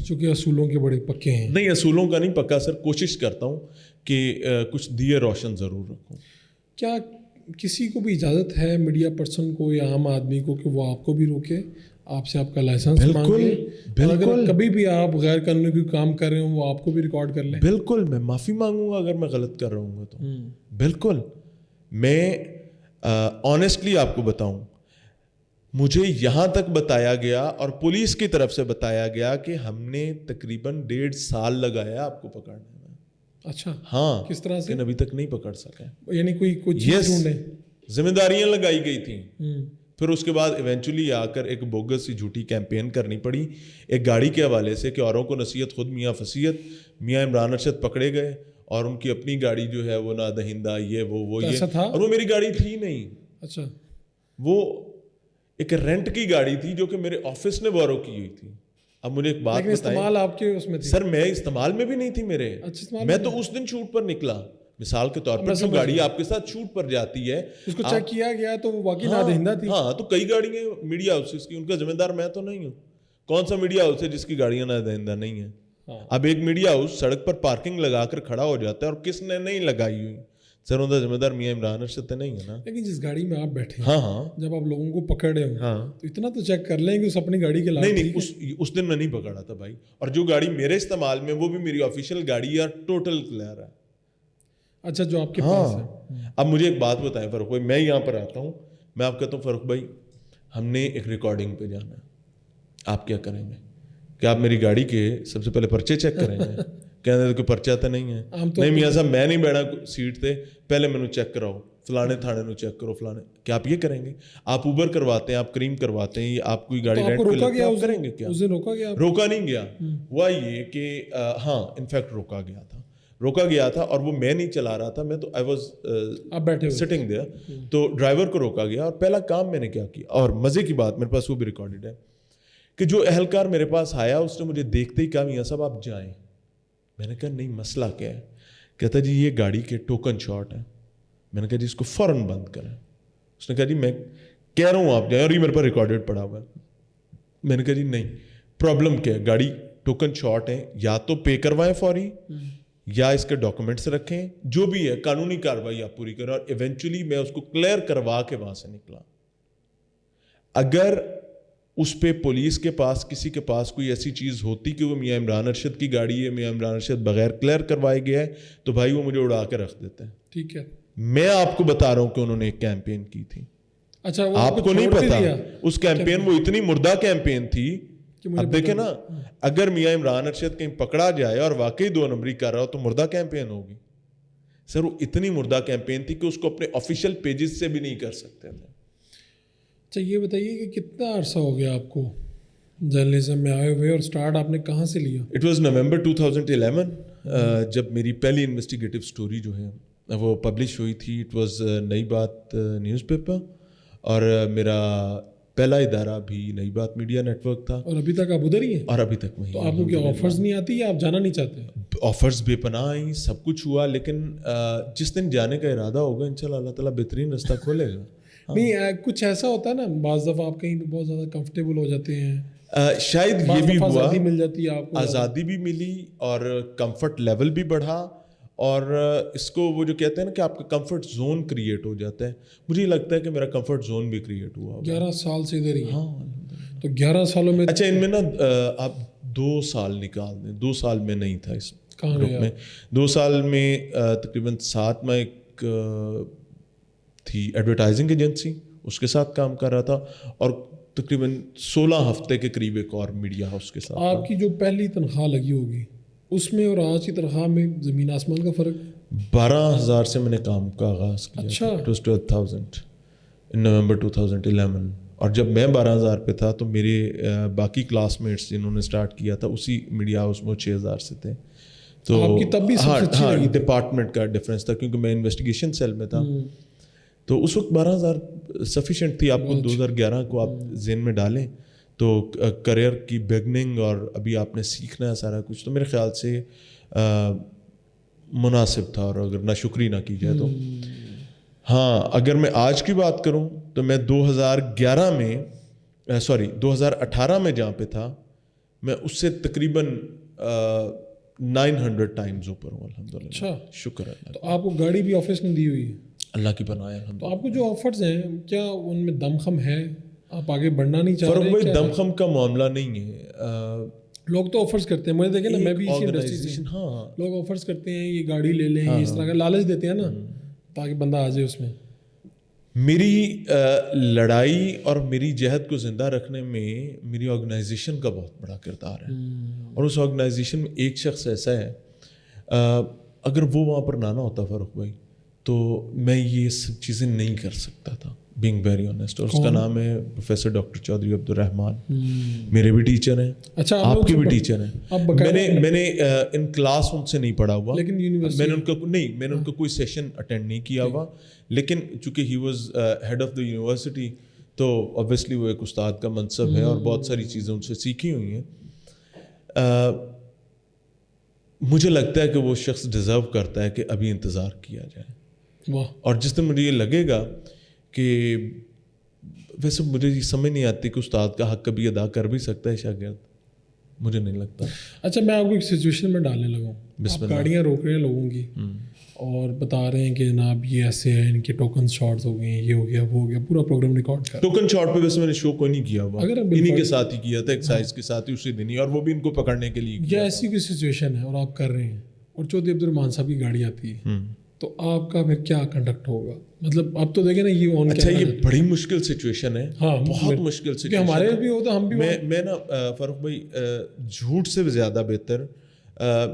چونکہ اصولوں کے بڑے پکے ہیں. نہیں, اصولوں کا نہیں پکا سر, کوشش کرتا ہوں کہ کچھ دیے روشن ضرور رکھوں. کیا کسی کو بھی اجازت ہے میڈیا پرسن کو یا عام آدمی کو کہ وہ آپ کو بھی روکے, آپ سے آپ کا لائسنس مانگے؟ اگر کبھی بھی آپ غیر قانونی کوئی کام کر رہے ہوں وہ آپ کو بھی ریکارڈ کر لیں؟ بالکل, میں معافی مانگوں گا اگر میں غلط کر رہا ہوں تو. بالکل, میں آنیسٹلی آپ کو بتاؤں, مجھے یہاں تک بتایا گیا اور پولیس کی طرف سے بتایا گیا کہ ہم نے تقریباً 1.5 سال لگایا آپ کو پکڑنے میں. اچھا, ہاں, کس طرح سے؟ لیکن ابھی تک نہیں پکڑ سکے. یعنی کوئی چیز ڈھونڈے, ذمہ داریاں لگائی گئی تھیں. پھر اس کے بعد ایونچولی آ کر ایک بوگس سی جھوٹی کیمپین کرنی پڑی ایک گاڑی کے حوالے سے کہ اوروں کو نصیحت خود میاں فصیحت. میاں عمران ارشد پکڑے گئے اور ان کی اپنی گاڑی جو ہے وہ نادہندہ, یہ وہ یہ, اور وہ میری گاڑی تھی نہیں. اچھا, وہ ایک رینٹ کی گاڑی تھی جو کہ میرے آفس نے بورو کی ہوئی تھی. اب مجھے ایک بات استعمال آپ کے اس میں تھی؟ سر میں استعمال میں بھی نہیں تھی میرے, میں تو اس دن شوٹ پر نکلا. مثال کے طور پر جو گاڑی آپ کے ساتھ شوٹ پر جاتی ہے اس کو چیک کیا گیا تو وہ واقعی نادہندہ تھی. ہاں, تو کئی گاڑیاں میڈیا ہاؤسز کی, ان کا ذمہ دار میں تو نہیں ہوں. کون سا میڈیا ہاؤس ہے جس کی گاڑیاں نادہندہ نہیں ہیں؟ اب ایک میڈیا ہاؤس سڑک پر پارکنگ لگا کر کھڑا ہو جاتا ہے اور کس نے نہیں لگائی ہوئی, سر ان کا ذمہ دار میاں عمران ارشد نہیں ہے نا. لیکن جس گاڑی میں آپ بیٹھے ہاں ہاں جب آپ لوگوں کو پکڑے ہوں تو اتنا تو چیک کر لیں کہ اس اپنی گاڑی کے نہیں اس دن میں نہیں پکڑا تھا بھائی, اور جو گاڑی میرے استعمال میں وہ بھی میری آفیشیل گاڑی ہے, ٹوٹل کلیئر ہے. اچھا جو آپ کے پاس ہے. اب مجھے ایک بات بتائیں فاروق بھائی, میں یہاں پر آتا ہوں, میں آپ کہتا ہوں فاروق بھائی ہم نے ایک ریکارڈنگ پہ جانا ہے, آپ کیا کریں گے؟ کہ آپ میری گاڑی کے سب سے پہلے پرچے چیک کریں گے؟ کہنے کوئی پرچہ تو نہیں ہے. نہیں میاں صاحب میں نہیں بیٹھا سیٹ تے, پہلے مینوں چیک کراؤ, فلانے تھانے نو چیک کرو فلانے. کیا آپ یہ کریں گے؟ آپ اوبر کرواتے ہیں, آپ کریم کرواتے ہیں, آپ کوئی گاڑی رینٹ پہ لیتے ہیں, آپ کریں گے کیا؟ روکا نہیں گیا. ہوا یہ کہ ہاں انفیکٹ روکا گیا تھا اور وہ میں نہیں چلا رہا تھا, میں تو آئی واز سٹنگ دیئر, تو ڈرائیور کو روکا گیا. اور پہلا کام میں نے کیا کیا, اور مزے کی بات میرے پاس وہ بھی ریکارڈڈ ہے, کہ جو اہلکار میرے پاس آیا اس نے مجھے دیکھتے ہی کہا میاں صاحب آپ جائیں. میں نے کہا نہیں مسئلہ کیا ہے؟ کہتا جی یہ گاڑی کے ٹوکن شاٹ ہے. میں نے کہا جی اس کو فوراً بند کریں. اس نے کہا جی میں کہہ رہا ہوں آپ جائیں, اور یہ میرے پاس ریکارڈڈ پڑا ہوا ہے. میں نے کہا جی نہیں, پرابلم کیا ہے؟ گاڑی ٹوکن شاٹ ہے, یا تو پے کروائیں فوری, یا اس کے ڈاکومنٹس رکھیں, جو بھی ہے قانونی کارروائی آپ پوری کریں. اور ایونچولی میں اس کو کلیئر کروا کے وہاں سے نکلا. اگر اس پہ پولیس کے پاس کسی کے پاس کوئی ایسی چیز ہوتی کہ وہ میاں عمران ارشد کی گاڑی ہے, میاں عمران ارشد بغیر کلیئر کروائے گیا ہے, تو بھائی وہ مجھے اڑا کے رکھ دیتے ہیں. ٹھیک ہے, میں آپ کو بتا رہا ہوں کہ انہوں نے ایک کیمپین کی تھی. اچھا آپ کو نہیں پتا اس کیمپین, وہ اتنی مردہ کیمپین تھی. اب دیکھیں نا, اگر میاں عمران ارشد کہیں پکڑا جائے اور واقعی 2 نمبری کر رہا ہو تو مردہ کیمپین ہوگی. سر وہ اتنی مردہ کیمپین تھی کہ اس کو اپنے آفیشیل پیجز سے بھی نہیں کر سکتے تھے. اچھا یہ بتائیے کہ کتنا عرصہ ہو گیا آپ کو جرنلزم میں آئے ہوئے, اور سٹارٹ آپ نے کہاں سے لیا؟ اٹ واز نومبر 2011 جب میری پہلی انویسٹیگیٹو سٹوری جو ہے وہ پبلش ہوئی تھی. اٹ واز نئی بات نیوز پیپر, اور میرا پہلا ادارہ بھی نئی بات میڈیا نیٹ ورک تھا. اور ابھی تک آپ ادھر ہی ہیں؟ اور ابھی تک وہیں. تو آپ کو کیا آفرز نہیں آتی یا آپ جانا نہیں چاہتے؟ آفرز بے پناہ آئیں, سب کچھ ہوا, لیکن جس دن جانے کا ارادہ ہوگا انشاءاللہ اللہ تعالیٰ بہترین رستہ کھولے گا. نہیں کچھ ایسا ہوتا ہے نا, بعض دفعہ آپ کہیں پہ بہت زیادہ کمفرٹیبل ہو جاتے ہیں, شاید یہ بھی ہوا, آزادی مل جاتی ہے آپ کو, آزادی بھی ملی اور کمفرٹ لیول بھی بڑھا, اور اس کو وہ جو کہتے ہیں نا کہ آپ کا کمفرٹ زون کریٹ ہو جاتا ہے. مجھے لگتا ہے کہ میرا کمفرٹ زون بھی کریٹ ہوا. 11 سال سے ادھر ہی. ہاں تو 11 سالوں میں اچھا ان میں نا آپ 2 سال نکال دیں, 2 سال میں نہیں تھا اس گروپ میں. 2 سال میں تقریباً 7 میں ایک تھی ایڈورٹائزنگ ایجنسی, اس کے ساتھ کام کر رہا تھا, اور تقریباً 16 ہفتے کے قریب ایک اور میڈیا ہاؤس کے ساتھ. آپ کی جو پہلی تنخواہ لگی ہوگی اس میں اور آج کی تنخواہ میں زمین آسمان کا فرق؟ 12,000 سے میں نے کام کا آغاز کیا. اچھا. It was 12,000 in November 2011. اور جب میں 12,000 پہ تھا تو میرے باقی کلاس میٹس جنہوں نے اسٹارٹ کیا تھا اسی میڈیا ہاؤس میں 6,000 سے تھے. تو آپ کی تب بھی ہاں ڈپارٹمنٹ کا ڈفرینس تھا, کیونکہ میں انویسٹیگیشن سیل میں تھا. تو اس وقت 12,000 سفیشینٹ تھی. آپ کو 2011 کو آپ ذہن میں ڈالیں تو کریئر کی بگننگ, اور ابھی آپ نے سیکھنا ہے سارا کچھ, تو میرے خیال سے مناسب تھا. اور اگر ناشکری نہ کی جائے تو ہاں, اگر میں آج کی بات کروں تو میں 2011 میں 2018 میں جہاں پہ تھا, میں اس سے تقریباً 900 ٹائمز اوپر ہوں الحمدللہ. اچھا شکر ہے. تو آپ کو گاڑی بھی آفس نے دی ہوئی ہے؟ اللہ کی پناہ ہے. تو آپ کو جو آفرز ہیں کیا ان میں دم خم ہے, آپ آگے بڑھنا نہیں چاہ رہے؟ بھائی دم خم کا معاملہ نہیں ہے. لوگ تو آفرز کرتے ہیں, مجھے دیکھیں نا, میں بھی اسی انڈسٹری سے, لوگ آفرز کرتے ہیں یہ گاڑی لے لیں, اس طرح کا لالچ دیتے ہیں نا تاکہ بندہ آ جائے اس میں. میری لڑائی اور میری جہد کو زندہ رکھنے میں میری آرگنائزیشن کا بہت بڑا کردار ہے. اور اس آرگنائزیشن میں ایک شخص ایسا ہے, اگر وہ وہاں پر نہ ہوتا فاروق بھائی تو میں یہ سب چیزیں نہیں کر سکتا تھا, بینگ ویری آنیسٹ. اور اس کا نام ہے پروفیسر ڈاکٹر چودھری عبدالرحمان. میرے بھی ٹیچر ہیں. اچھا, آپ کے بھی ٹیچر ہیں. میں نے ان کلاس ان سے نہیں پڑھا ہوا, لیکن میں نے ان کا کوئی سیشن اٹینڈ نہیں کیا ہوا, لیکن چونکہ he was head of the university تو اوبیسلی وہ ایک استاد کا منصب ہے, اور بہت ساری چیزیں ان سے سیکھی ہوئی ہیں. مجھے لگتا ہے کہ وہ شخص ڈیزرو کرتا ہے کہ ابھی انتظار کیا جائے. اور جس دن مجھے یہ لگے گا کہ ویسے مجھے یہ سمجھ نہیں آتی کہ استاد کا حق کبھی ادا کر بھی سکتا ہے شاگرد, مجھے نہیں لگتا. اچھا میں آپ کو ایک سچویشن میں ڈالنے لگا ہوں. آپ گاڑیاں روک رہے ہیں لوگوں کی اور بتا رہے ہیں کہ جناب یہ ایسے ہے, ان کے ٹوکن شاٹس ہو گئے ہیں, یہ ہو گیا وہ ہو گیا, پورا پروگرام ریکارڈ کر. ٹوکن شاٹ پہ ویسے میں نے شو کوئی نہیں کیا ہوا, اگر انہیں کے ساتھ ہی کیا تھا, ایکسائز کے ساتھ ہی اسی دن ہی, اور وہ بھی ان کو پکڑنے کے لیے. یا ایسی کوئی سچویشن ہے اور آپ کر رہے ہیں اور چودھری عبد الرحمان صاحب کی گاڑی آتی ہے, تو آپ کا پھر کیا کنڈکٹ ہوگا؟ مطلب اب تو دیکھیں نا یہ آن. اچھا یہ بڑی مشکل سچویشن ہے, بہت مشکل سچویشن. ہمارے بھی ہوتا ہم بھی. میں نا فاروق بھائی جھوٹ سے زیادہ بہتر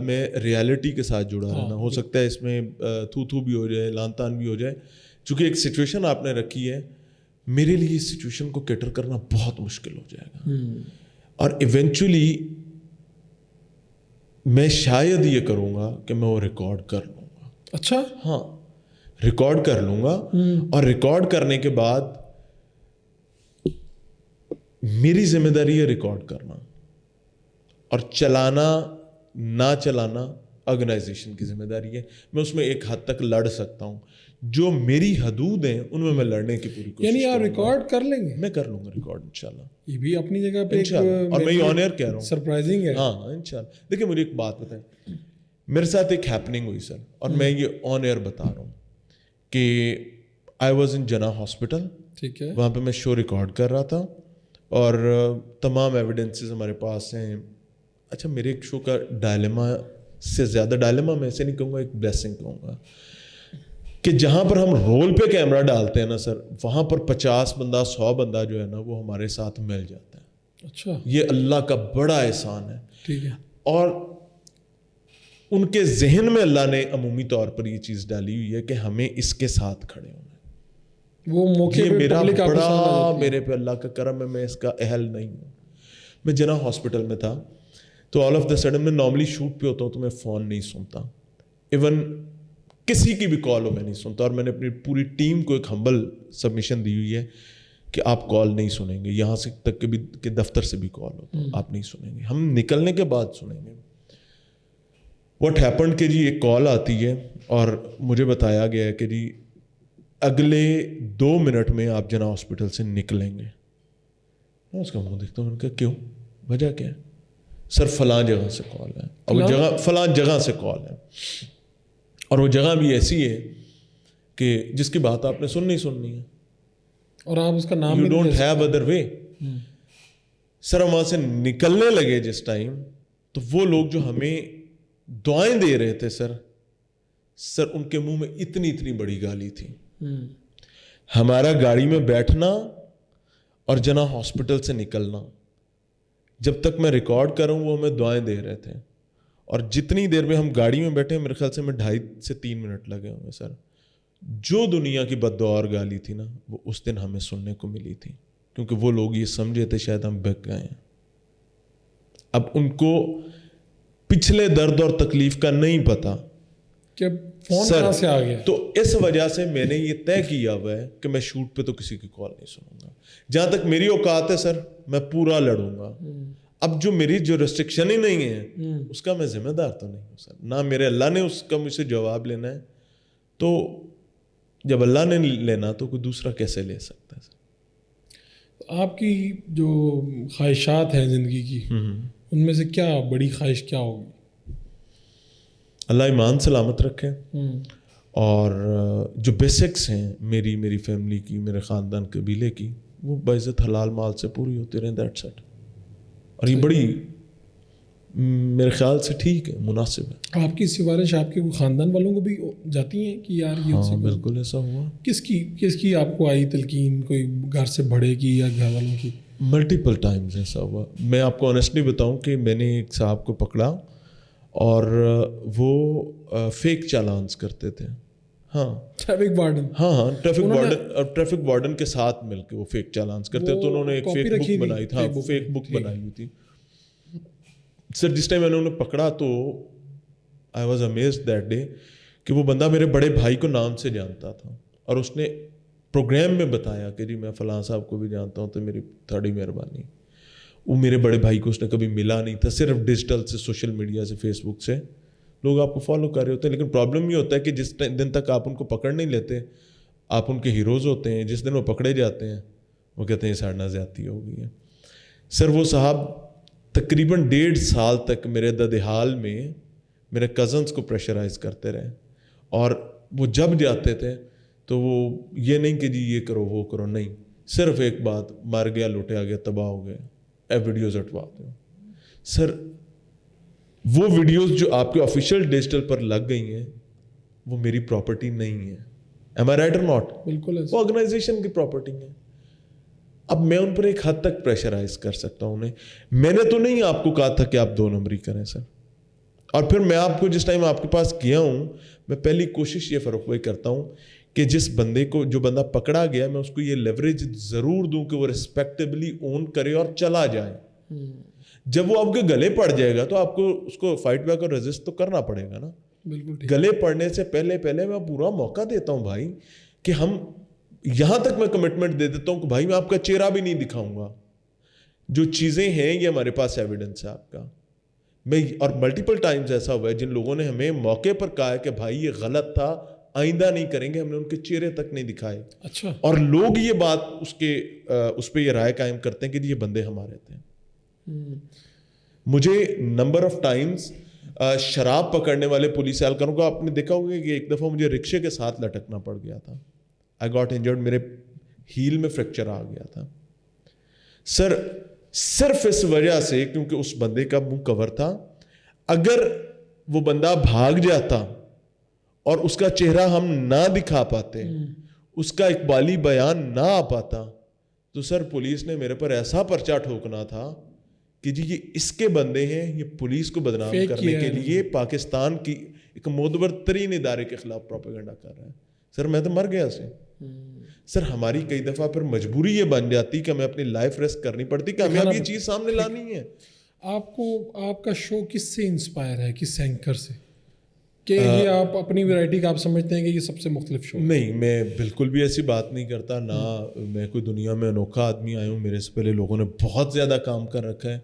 میں ریالٹی کے ساتھ جڑا رہنا. ہو سکتا ہے اس میں تھو بھی ہو جائے, لان تان بھی ہو جائے, چونکہ ایک سچویشن آپ نے رکھی ہے, میرے لیے اس سچویشن کو کیٹر کرنا بہت مشکل ہو جائے گا, اور ایونچولی میں شاید یہ کروں گا کہ میں وہ ریکارڈ کر لوں گا. اچھا ہاں ریکارڈ کر لوں گا, اور ریکارڈ کرنے کے بعد میری ذمہ داری ہے ریکارڈ کرنا, اور چلانا نہ چلانا آرگنائزیشن کی ذمہ داری ہے. میں اس میں ایک حد تک لڑ سکتا ہوں, جو میری حدود ہیں ان میں لڑنے کی پوری کوشش. یعنی آپ ریکارڈ کر لیں گے؟ میں کر لوں گا ریکارڈ انشاءاللہ. یہ بھی اپنی جگہ پہ اور میں یہ آن ایئر کہہ رہا ہوں, سرپرائزنگ ہے. ہاں انشاءاللہ. دیکھیں مجھے ایک بات بتائیں, میرے ساتھ ایک ہیپننگ ہوئی سر, اور میں یہ آن ایئر بتا رہا ہوں کہ آئی واز ان جنا ہاسپٹل. ٹھیک ہے. وہاں پہ میں شو ریکارڈ کر رہا تھا, اور تمام ایویڈنسز ہمارے پاس ہیں. اچھا میرے ایک شو کا ڈائلیما سے زیادہ, ڈائلیما میں ایسے نہیں کہوں گا, ایک بلیسنگ کہوں گا, کہ جہاں پر ہم رول پہ کیمرہ ڈالتے ہیں نا سر, وہاں پر 50 بندہ 100 بندہ جو ہے نا وہ ہمارے ساتھ مل جاتا ہے. اچھا یہ اللہ کا بڑا احسان ہے. ٹھیک ہے. اور ان کے ذہن میں اللہ نے عمومی طور پر یہ چیز ڈالی ہوئی ہے کہ ہمیں اس کے ساتھ کھڑے ہونا ہے. وہ موقع پہ میرا بڑا, میرے پہ اللہ کا کرم ہے, میں اس کا اہل نہیں ہوں. میں جنا ہاسپٹل میں تھا, تو آل آف دا سڈن میں نارملی شوٹ پہ ہوتا ہوں تو میں فون نہیں سنتا, ایون کسی کی بھی کال ہو میں نہیں سنتا. اور میں نے اپنی پوری ٹیم کو ایک ہمبل سبمیشن دی ہوئی ہے کہ آپ کال نہیں سنیں گے, یہاں سے تک کہ بھی کہ دفتر سے بھی کال ہو تو آپ نہیں سنیں گے, ہم نکلنے کے بعد سنیں گے. واٹ ہیپنڈ کہ جی ایک کال آتی ہے اور مجھے بتایا گیا ہے کہ جی اگلے 2 منٹ میں آپ جنا ہاسپٹل سے نکلیں گے. میں اس کا منہ دیکھتا ہوں, ان کا کیوں, وجہ کیا ہے؟ سر فلاں جگہ سے کال ہے, اور وہ جگہ فلاں جگہ سے کال ہے, اور وہ جگہ بھی ایسی ہے کہ جس کی بات آپ نے نہیں سننی ہے, اور آپ اس کا نام you don't have other way. Sir ہم وہاں سے نکلنے لگے جس ٹائم, تو وہ لوگ جو ہمیں دعائیں دے رہے تھے سر ان کے منہ میں اتنی بڑی گالی تھی. ہمارا گاڑی میں بیٹھنا اور جنا ہاسپٹل سے نکلنا, جب تک میں ریکارڈ کر رہا ہوں وہ ہمیں دعائیں دے رہے تھے, اور جتنی دیر میں ہم گاڑی میں بیٹھے میرے خیال سے میں 2.5 سے 3 منٹ لگے ہوں گے سر. جو دنیا کی بد دعا اور گالی تھی نا وہ اس دن ہمیں سننے کو ملی تھی, کیونکہ وہ لوگ یہ سمجھے تھے شاید ہم بک گئے ہیں. اب ان کو پچھلے درد اور تکلیف کا نہیں پتا کہ فون کہاں سے آ گیا. تو اس وجہ سے میں نے یہ طے کیا ہوا ہے کہ میں شوٹ پہ تو کسی کی کال نہیں سنوں گا. جہاں تک میری اوقات ہے سر میں پورا لڑوں گا. اب جو میری جو ریسٹرکشن ہی نہیں ہے اس کا میں ذمہ دار تو نہیں ہوں سر, نہ میرے اللہ نے اس کا مجھ سے جواب لینا ہے. تو جب اللہ نے لینا تو کوئی دوسرا کیسے لے سکتا ہے سر. آپ کی جو خواہشات ہیں زندگی کی, ان میں سے کیا بڑی خواہش کیا ہوگی؟ اللہ ایمان سلامت رکھے, اور جو بیسکس ہیں میری فیملی کی, میرے خاندان قبیلے کی, وہ باعزت حلال مال سے پوری ہوتی رہیں, دیٹس اٹ. اور یہ بڑی میرے خیال سے ٹھیک ہے, مناسب ہے. آپ کی سفارش آپ کے خاندان والوں کو بھی جاتی ہیں کہ یار یہ؟ ہاں بالکل ایسا ہوا. کس کی آپ کو آئی تلقین؟ کوئی گھر سے بڑے کی یا گھر والوں کی؟ ملٹیپل ٹائمز ایسا ہوا. میں آپ کو آنیسٹلی بتاؤں کہ میں نے ایک صاحب کو پکڑا اور وہ فیک چالانس کرتے تھے. ہاں ٹریفک وارڈن. ہاں ٹریفک وارڈن کے ساتھ مل کے وہ فیک چالانس کرتے. تو انہوں نے ایک فیک بک بنائی تھی, فیک بک بنائی ہوئی تھی سر. جس ٹائم میں نے انہیں پکڑا تو I was amazed that day کہ وہ بندہ میرے بڑے بھائی کو نام سے جانتا تھا, اور اس نے پروگرام میں بتایا کہ جی میں فلاں صاحب کو بھی جانتا ہوں, تو میری تھوڑی مہربانی. وہ میرے بڑے بھائی کو اس نے کبھی ملا نہیں تھا, صرف ڈیجیٹل سے, سوشل میڈیا سے, فیس بک سے لوگ آپ کو فالو کر رہے ہوتے ہیں. لیکن پرابلم یہ ہوتا ہے کہ جس دن تک آپ ان کو پکڑ نہیں لیتے آپ ان کے ہیروز ہوتے ہیں, جس دن وہ پکڑے جاتے ہیں وہ کہتے ہیں ساڑھنا زیادتی ہو گئی ہے. سر وہ صاحب تقریباً 1.5 سال تک میرے ددحال میں میرے کزنس کو پریشرائز کرتے رہے, اور وہ جب جاتے تھے تو وہ یہ نہیں کہ جی یہ کرو وہ کرو, نہیں, صرف ایک بات, مر گیا, لوٹیا گیا, تباہ ہو گیا, ویڈیوز ہٹواتے ہو. سر وہ ویڈیوز جو آپ کے آفیشیل ڈیجیٹل پر لگ گئی ہیں وہ میری پراپرٹی نہیں ہے. ایم آئی رائٹ اور ناٹ؟ بالکل, وہ آرگنائزیشن کی پراپرٹی ہے. اب میں ان پر ایک حد تک پریشرائز کر سکتا ہوں انہیں. میں نے تو نہیں آپ کو کہا تھا کہ آپ 2 نمبری کریں سر. اور پھر میں آپ کو جس ٹائم آپ کے پاس کیا ہوں, میں پہلی کوشش یہ فاروق بھائی کرتا ہوں کہ جس بندے کو, جو بندہ پکڑا گیا, میں اس کو یہ لیوریج ضرور دوں کہ وہ ریسپیکٹیبلی اون کرے اور چلا جائے. جب وہ آپ کے گلے پڑ جائے گا تو آپ کو اس کو فائٹ بیک اور ریزسٹ تو کرنا پڑے گا نا. بالکل. گلے پڑنے سے پہلے میں پورا موقع دیتا ہوں بھائی کہ ہم, یہاں تک میں کمٹمنٹ دے دیتا ہوں کہ بھائی میں آپ کا چہرہ بھی نہیں دکھاؤں گا, جو چیزیں ہیں یہ ہمارے پاس ایویڈنس ہے آپ کا. میں, اور ملٹیپل ٹائمز ایسا ہوا ہے جن لوگوں نے ہمیں موقع پر کہا ہے کہ بھائی یہ غلط تھا, آئندہ نہیں کریں گے, ہم نے ان کے چہرے تک نہیں دکھائے. اچھا. اور لوگ یہ بات اس پہ یہ رائے قائم کرتے ہیں کہ یہ بندے ہمارے تھے. مجھے نمبر آف ٹائمز شراب پکڑنے والے پولیس اہلکاروں کو آپ نے دیکھا ہوگا کہ ایک دفعہ مجھے رکشے کے ساتھ لٹکنا پڑ گیا تھا. آئی گاٹ انجرڈ, میرے ہیل میں فریکچر آ گیا تھا سر, صرف اس وجہ سے کیونکہ اس بندے کا منہ کور تھا. اگر وہ بندہ بھاگ جاتا اور اس کا چہرہ ہم نہ دکھا پاتے, اس کا اقبالی بیان نہ آ پاتا, تو سر پولیس نے میرے پر ایسا پرچہ ٹھوکنا تھا کہ جی یہ اس کے بندے ہیں, یہ پولیس کو بدنام کرنے کے لیے پاکستان کی ایک معتبر ترین ادارے کے خلاف پروپیگنڈا کر رہا ہے. سر میں تو مر گیا سے. سر ہماری کئی دفعہ پھر مجبوری یہ بن جاتی کہ ہمیں اپنی لائف ریسک کرنی پڑتی کہ ہمیں اب یہ چیز سامنے لانی ہے. آپ کو آپ کا شو کس سے انسپائر ہے, کس اینکر سے, کہ یہ آپ اپنی ویرائٹی کا آپ سمجھتے ہیں کہ یہ سب سے مختلف شو؟ نہیں, میں بالکل بھی ایسی بات نہیں کرتا, نہ میں کوئی دنیا میں انوکھا آدمی آیا ہوں. میرے سے پہلے لوگوں نے بہت زیادہ کام کر رکھا ہے.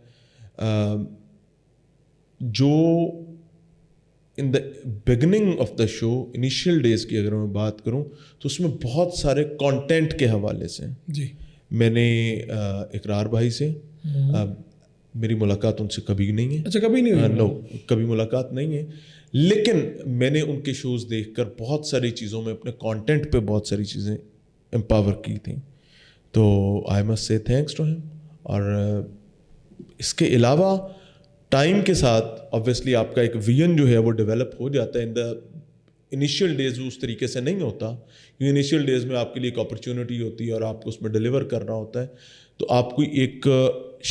جو in the beginning of the show, initial days کی اگر میں بات کروں تو اس میں بہت سارے کانٹینٹ کے حوالے سے جی میں نے اقرار بھائی سے, میری ملاقات ان سے کبھی نہیں ہے. اچھا, کبھی نہیں؟ نو, کبھی ملاقات نہیں ہے, لیکن میں نے ان کے شوز دیکھ کر بہت ساری چیزوں میں اپنے کانٹینٹ پہ بہت ساری چیزیں امپاور کی تھیں. تو I must say thanks to him. اور اس کے علاوہ ٹائم کے ساتھ آبویسلی آپ کا ایک ویژن جو ہے وہ ڈیولپ ہو جاتا ہے. ان دا انیشیل ڈیز اس طریقے سے نہیں ہوتا, کیونکہ انیشیل ڈیز میں آپ کے لیے ایک اپرچونیٹی ہوتی ہے اور آپ کو اس میں ڈیلیور کرنا ہوتا ہے. تو آپ کو ایک,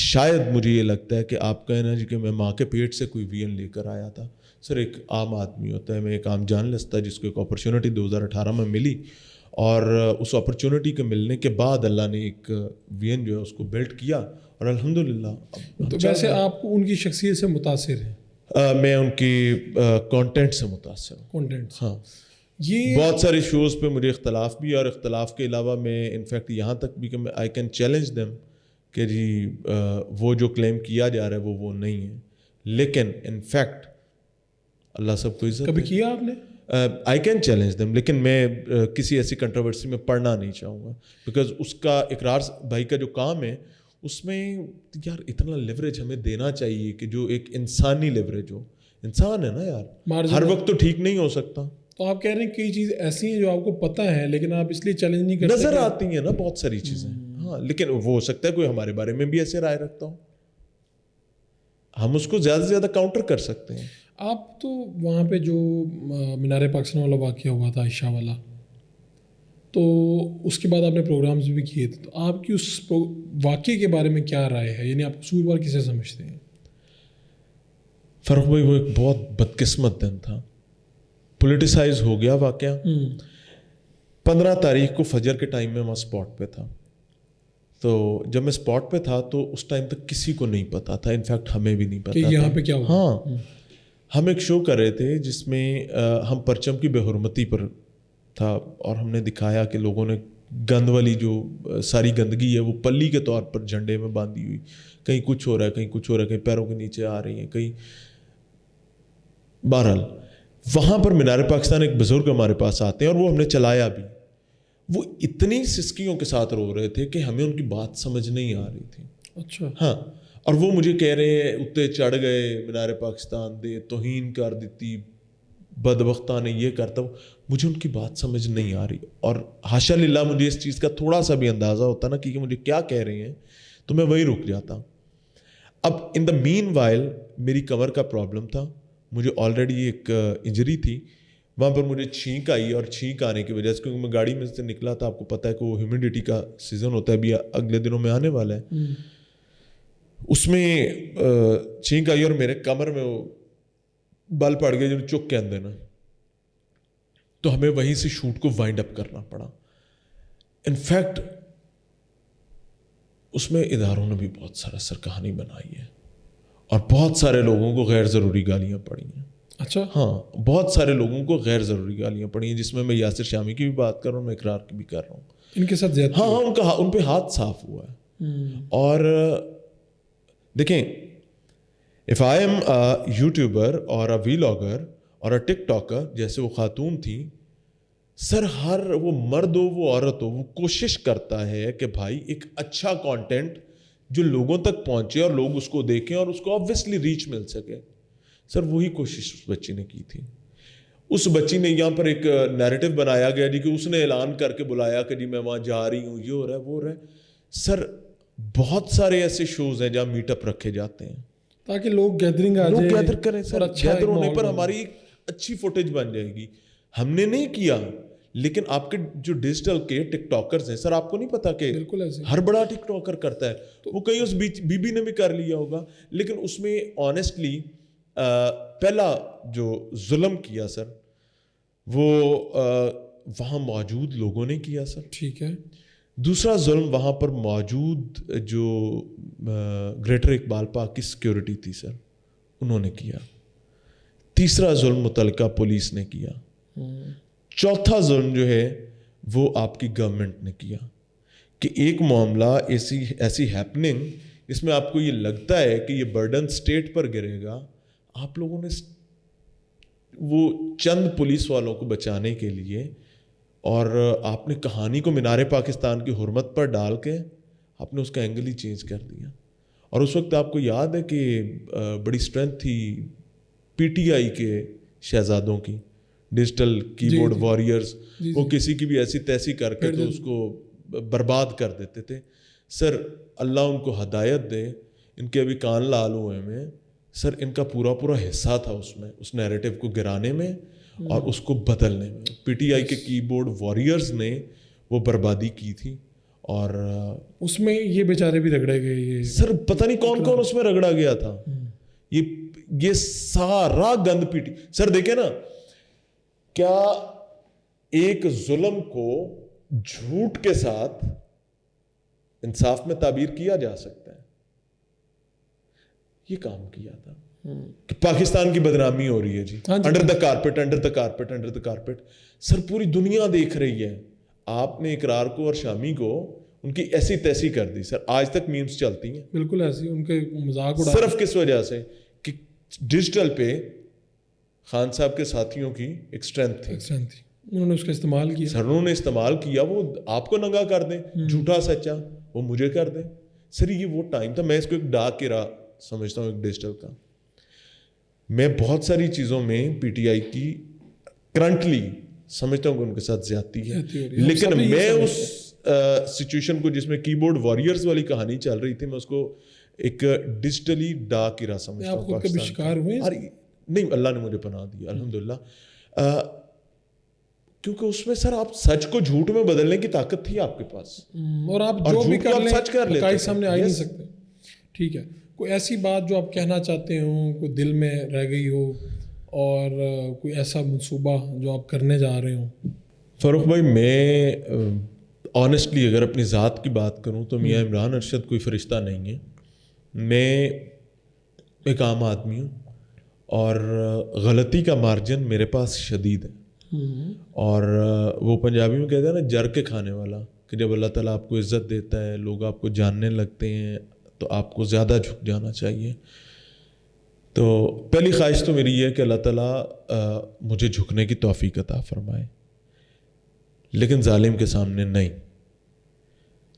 شاید مجھے یہ لگتا ہے کہ آپ کا ہے نا جی کہ میں ماں کے پیٹ سے کوئی ویژن لے کر آیا تھا. سر ایک عام آدمی ہوتا ہے, میں ایک عام جرنلسٹ تھا جس کو ایک اپرچونیٹی 2018 میں ملی, اور اس اپرچونیٹی کے ملنے کے بعد اللہ نے ایک ویژن جو ہے اس کو بلڈ کیا, اور الحمدللہ. تو ویسے آپ کو ان کی شخصیت سے متاثر ہیں؟ میں ان کی کانٹینٹ سے متاثر ہوں. کانٹینٹ, ہاں, یہ بہت سارے شوز پہ مجھے اختلاف بھی ہے, اور اختلاف کے علاوہ میں انفیکٹ یہاں تک بھی کہ میں آئی کین چیلنج دیم کہ جی وہ جو کلیم کیا جا رہا ہے وہ نہیں ہے, لیکن انفیکٹ اللہ سب کو عزت. کبھی کیا آپ نے؟ آئی کین چیلنج دیم, لیکن میں کسی ایسی کنٹروورسی میں پڑھنا نہیں چاہوں گا, بیکاز اس کا اقرار بھائی کا جو کام ہے اس میں یار اتنا لیوریج ہمیں دینا چاہیے کہ جو ایک انسانی لیوریج ہو. انسان ہے نا یار, ہر وقت تو ٹھیک نہیں ہو سکتا. تو آپ کہہ رہے ہیں کئی چیز ایسی ہیں جو آپ کو پتہ ہے لیکن آپ اس لیے چیلنج نہیں کرتے؟ نظر آتی ہیں نا بہت ساری چیزیں, ہاں, لیکن وہ ہو سکتا ہے کوئی ہمارے بارے میں بھی ایسے رائے رکھتا ہو, ہم اس کو زیادہ سے زیادہ کاؤنٹر کر سکتے ہیں. آپ تو وہاں پہ جو مینار پاکستان والا واقعہ ہوا تھا, عائشہ والا, تو اس کے بعد آپ نے پروگرامز بھی کیے تھے, تو آپ کی اس واقعے کے بارے میں کیا رائے ہے, یعنی آپ قصوروار کسے سمجھتے ہیں؟ فاروق بھائی وہ ایک بہت بدقسمت دن تھا, پولیٹیسائز ہو گیا واقعہ. 15 تاریخ کو فجر کے ٹائم میں وہاں اسپاٹ پہ تھا, تو جب میں اسپاٹ پہ تھا تو اس ٹائم تک کسی کو نہیں پتا تھا, انفیکٹ ہمیں بھی نہیں پتا کہ یہاں پہ کیا ہوا. ہاں, ہم ایک شو کر رہے تھے جس میں ہم پرچم کی بے حرمتی پر تھا, اور ہم نے دکھایا کہ لوگوں نے گند والی جو ساری گندگی ہے وہ پلی کے طور پر جھنڈے میں باندھی ہوئی, کہیں کچھ ہو رہا ہے, کہیں کچھ ہو رہا ہے, کہیں پیروں کے نیچے آ رہی ہیں, کہیں. بہرحال وہاں پر مینار پاکستان ایک بزرگ ہمارے پاس آتے ہیں, اور وہ ہم نے چلایا بھی. وہ اتنی سسکیوں کے ساتھ رو رہے تھے کہ ہمیں ان کی بات سمجھ نہیں آ رہی تھی. اچھا. ہاں, اور وہ مجھے کہہ رہے ہیں اتنے چڑھ گئے مینار پاکستان دے توہین کر دیتی بدبختہ نے یہ کرتا. مجھے ان کی بات سمجھ نہیں آ رہی, اور حاشا للہ مجھے اس چیز کا تھوڑا سا بھی اندازہ ہوتا نا کہ مجھے کیا کہہ رہے ہیں تو میں وہیں رک جاتا. اب ان دا مین وائل میری کمر کا پرابلم تھا, مجھے آلریڈی ایک انجری تھی, وہاں پر مجھے چھینک آئی, اور چھینک آنے کی وجہ سے کیونکہ میں گاڑی میں سے نکلا تھا, آپ کو پتہ ہے کہ وہ ہیومیڈیٹی کا سیزن ہوتا ہے, ابھی اگلے دنوں میں آنے والا ہے, اس میں چھینک آئی اور میرے کمر میں وہ بل پڑ گئے جو چک کے اندر نا, تو ہمیں وہیں سے شوٹ کو وائنڈ اپ کرنا پڑا. انفیکٹ اس میں اداروں نے بھی بہت سارا سرکہانی بنائی ہے, اور بہت سارے لوگوں کو غیر ضروری گالیاں پڑی ہیں. اچھا, ہاں بہت سارے لوگوں کو غیر ضروری گالیاں پڑی ہیں, جس میں یاسر شامی کی بھی بات کر رہا ہوں, میں اقرار کی بھی کر رہا ہوں. ان کے ساتھ زیادہ ہاں ان پہ ہاتھ صاف ہوا ہے. اور دیکھیں, if I am a YouTuber اور اے ویلاگر اور اے ٹک ٹاکر, جیسے وہ خاتون تھی سر, ہر وہ مرد ہو وہ عورت ہو, وہ کوشش کرتا ہے کہ بھائی ایک اچھا کانٹینٹ جو لوگوں تک پہنچے اور لوگ اس کو دیکھیں اور اس کو آبویسلی ریچ مل سکے. سر وہی کوشش اس بچی نے کی تھی. اس بچی نے یہاں پر ایک نیریٹو بنایا گیا جی کہ اس نے اعلان کر کے بلایا کہ جی میں وہاں جا رہی ہوں, یہ ہو رہا ہے وہ ہو رہا ہے. سر بہت سارے ایسے شوز ہیں جہاں میٹ اپ رکھے جاتے ہیں تاکہ لوگ گیدرنگ لوگ گیدر کریں. سر گیدر ہونے پر ہماری ایک اچھی فوٹیج بن جائے گی. ہم نے نہیں کیا, لیکن آپ کے جو ڈیجیٹل کے ٹک ٹاکرز ہیں سر, آپ کو نہیں پتا کہ ہر بڑا ٹک ٹاکر کرتا ہے, وہ کہیں اس بی بی نے بھی کر لیا ہوگا, لیکن اس میں آنیسٹلی پہلا جو ظلم کیا سر وہ وہاں موجود لوگوں نے کیا سر. ٹھیک ہے. دوسرا ظلم وہاں پر موجود جو گریٹر اقبال پارک کی سیکیورٹی تھی سر, انہوں نے کیا. تیسرا ظلم متعلقہ پولیس نے کیا. چوتھا ظلم جو ہے وہ آپ کی گورنمنٹ نے کیا کہ ایک معاملہ ایسی ہیپننگ جس میں آپ کو یہ لگتا ہے کہ یہ برڈن اسٹیٹ پر گرے گا, آپ لوگوں نے وہ چند پولیس والوں کو بچانے کے لیے, اور آپ نے کہانی کو مینار پاکستان کی حرمت پر ڈال کے آپ نے اس کا اینگل ہی چینج کر دیا. اور اس وقت آپ کو یاد ہے کہ بڑی اسٹرینتھ تھی پی ٹی آئی کے شہزادوں کی, ڈیجیٹل کی بورڈ واریئرز, وہ کسی کی بھی ایسی تیسی کر کے تو اس کو برباد کر دیتے تھے. سر اللہ ان کو ہدایت دے, ان کے ابھی کان لال ہوئے میں, سر ان کا پورا حصہ تھا اس میں, اس نیریٹو کو گرانے میں اور اس کو بدلنے میں. پی ٹی آئی کے کی بورڈ واریئرز نے وہ بربادی کی تھی, اور اس میں یہ بیچارے بھی رگڑے گئے. سر پتہ نہیں کون کون اس میں رگڑا گیا تھا. یہ سارا گند پی ٹی. سر دیکھیں نا, کیا ایک ظلم کو جھوٹ کے ساتھ انصاف میں تعبیر کیا جا سکتا ہے؟ یہ کام کیا تھا کہ پاکستان کی بدنامی ہو رہی ہے جی, under the carpet, under the carpet, under the carpet. Sir پوری دنیا دیکھ رہی ہے. آپ نے اقرار کو اور شامی کو ان کی ایسی تیسی کر دی. سر آج تک میمز چلتی ہیں بالکل ایسی, ان کے مذاق اڑا, صرف کس وجہ سے کہ ڈیجیٹل پہ خان صاحب کے ساتھیوں کی ایک اسٹرینتھ تھی, انہوں نے اس کا استعمال کیا. سر انہوں نے استعمال کیا, وہ آپ کو ننگا کر دیں, جھوٹا سچا وہ مجھے کر دیں. سر یہ وہ ٹائم تھا, میں اس کو ایک ڈاک کی راہ سمجھتا ہوں ایک ڈیجیٹل کا. میں بہت ساری چیزوں میں پی ٹی آئی کی کرنٹلی سمجھتا ہوں کہ ان کے ساتھ زیادتی ہے, لیکن میں اس سچویشن کو جس میں کی بورڈ واریئرز والی کہانی چل رہی تھی, میں اس کو ایک ڈیجیٹلی ڈاک کی راہ سمجھتا ہوں. آپ خود کبھی شکار ہوئے؟ نہیں, اللہ نے مجھے پناہ دی الحمدللہ, کیونکہ اس میں سر آپ سچ کو جھوٹ میں بدلنے کی طاقت تھی آپ کے پاس, اور آپ جو بھی کر لیں سچ کر لیتے, سامنے آ ہی نہیں سکتے. ٹھیک ہے, کوئی ایسی بات جو آپ کہنا چاہتے ہوں, کوئی دل میں رہ گئی ہو, اور کوئی ایسا منصوبہ جو آپ کرنے جا رہے ہوں؟ فاروق بھائی, میں آنیسٹلی اگر اپنی ذات کی بات کروں تو میاں عمران ارشد کوئی فرشتہ نہیں ہے. میں ایک عام آدمی ہوں, اور غلطی کا مارجن میرے پاس شدید ہے. اور وہ پنجابی میں کہتے ہیں نا جر کے کھانے والا, کہ جب اللہ تعالیٰ آپ کو عزت دیتا ہے, لوگ آپ کو جاننے لگتے ہیں, تو آپ کو زیادہ جھک جانا چاہیے. تو پہلی خواہش تو میری یہ ہے کہ اللہ تعالیٰ مجھے جھکنے کی توفیق عطا فرمائے, لیکن ظالم کے سامنے نہیں.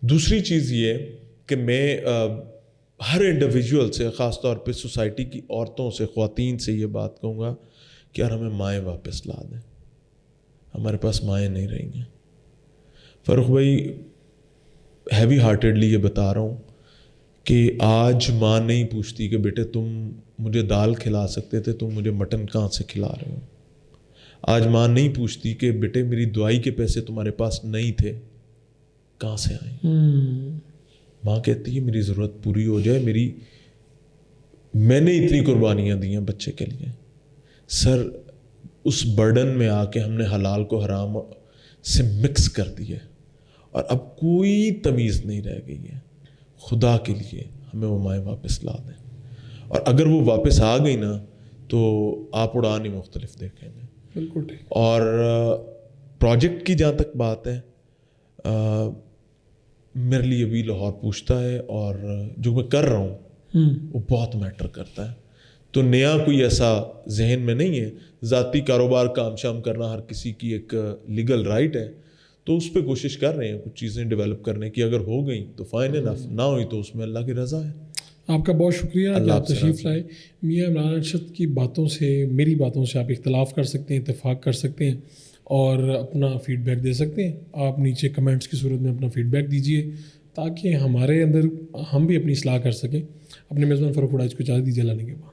دوسری چیز یہ کہ میں ہر انڈیویجول سے، خاص طور پہ سوسائٹی کی عورتوں سے، خواتین سے یہ بات کہوں گا کہ یار ہمیں مائیں واپس لا دیں. ہمارے پاس مائیں نہیں رہی ہیں. فاروق بھائی ہیوی ہارٹیڈلی یہ بتا رہا ہوں کہ آج ماں نہیں پوچھتی کہ بیٹے تم مجھے دال کھلا سکتے تھے، تم مجھے مٹن کہاں سے کھلا رہے ہو. آج ماں نہیں پوچھتی کہ بیٹے میری دوائی کے پیسے تمہارے پاس نہیں تھے، کہاں سے آئیں. ماں کہتی ہے میری ضرورت پوری ہو جائے، میں نے اتنی قربانیاں دی ہیں بچے کے لیے. سر اس برڈن میں آ کے ہم نے حلال کو حرام سے مکس کر دی ہے اور اب کوئی تمیز نہیں رہ گئی ہے. خدا کے لیے ہمیں وہ مائیں واپس لا دیں، اور اگر وہ واپس آ گئی نا تو آپ اڑان ہی مختلف دیکھیں گے. بالکل ٹھیک. اور پروجیکٹ کی جہاں تک بات ہے، میرے لیے بھی لاہور پوچھتا ہے، اور جو میں کر رہا ہوں وہ بہت میٹر کرتا ہے. تو نیا کوئی ایسا ذہن میں نہیں ہے. ذاتی کاروبار کام شام کرنا ہر کسی کی ایک لیگل رائٹ ہے، تو اس پہ کوشش کر رہے ہیں کچھ چیزیں ڈیولپ کرنے کی. اگر ہو گئیں تو فائن انف، نہ ہوئی تو اس میں اللہ کی رضا ہے. آپ کا بہت شکریہ کہ آپ تشریف لائے. میاں عمران ارشد کی باتوں سے، میری باتوں سے آپ اختلاف کر سکتے ہیں، اتفاق کر سکتے ہیں اور اپنا فیڈ بیک دے سکتے ہیں. آپ نیچے کمنٹس کی صورت میں اپنا فیڈ بیک دیجیے تاکہ ہمارے اندر ہم بھی اپنی اصلاح کر سکیں. اپنے میزبان فاروق وڈاج کو اجازت دیجیے لانے کے بعد.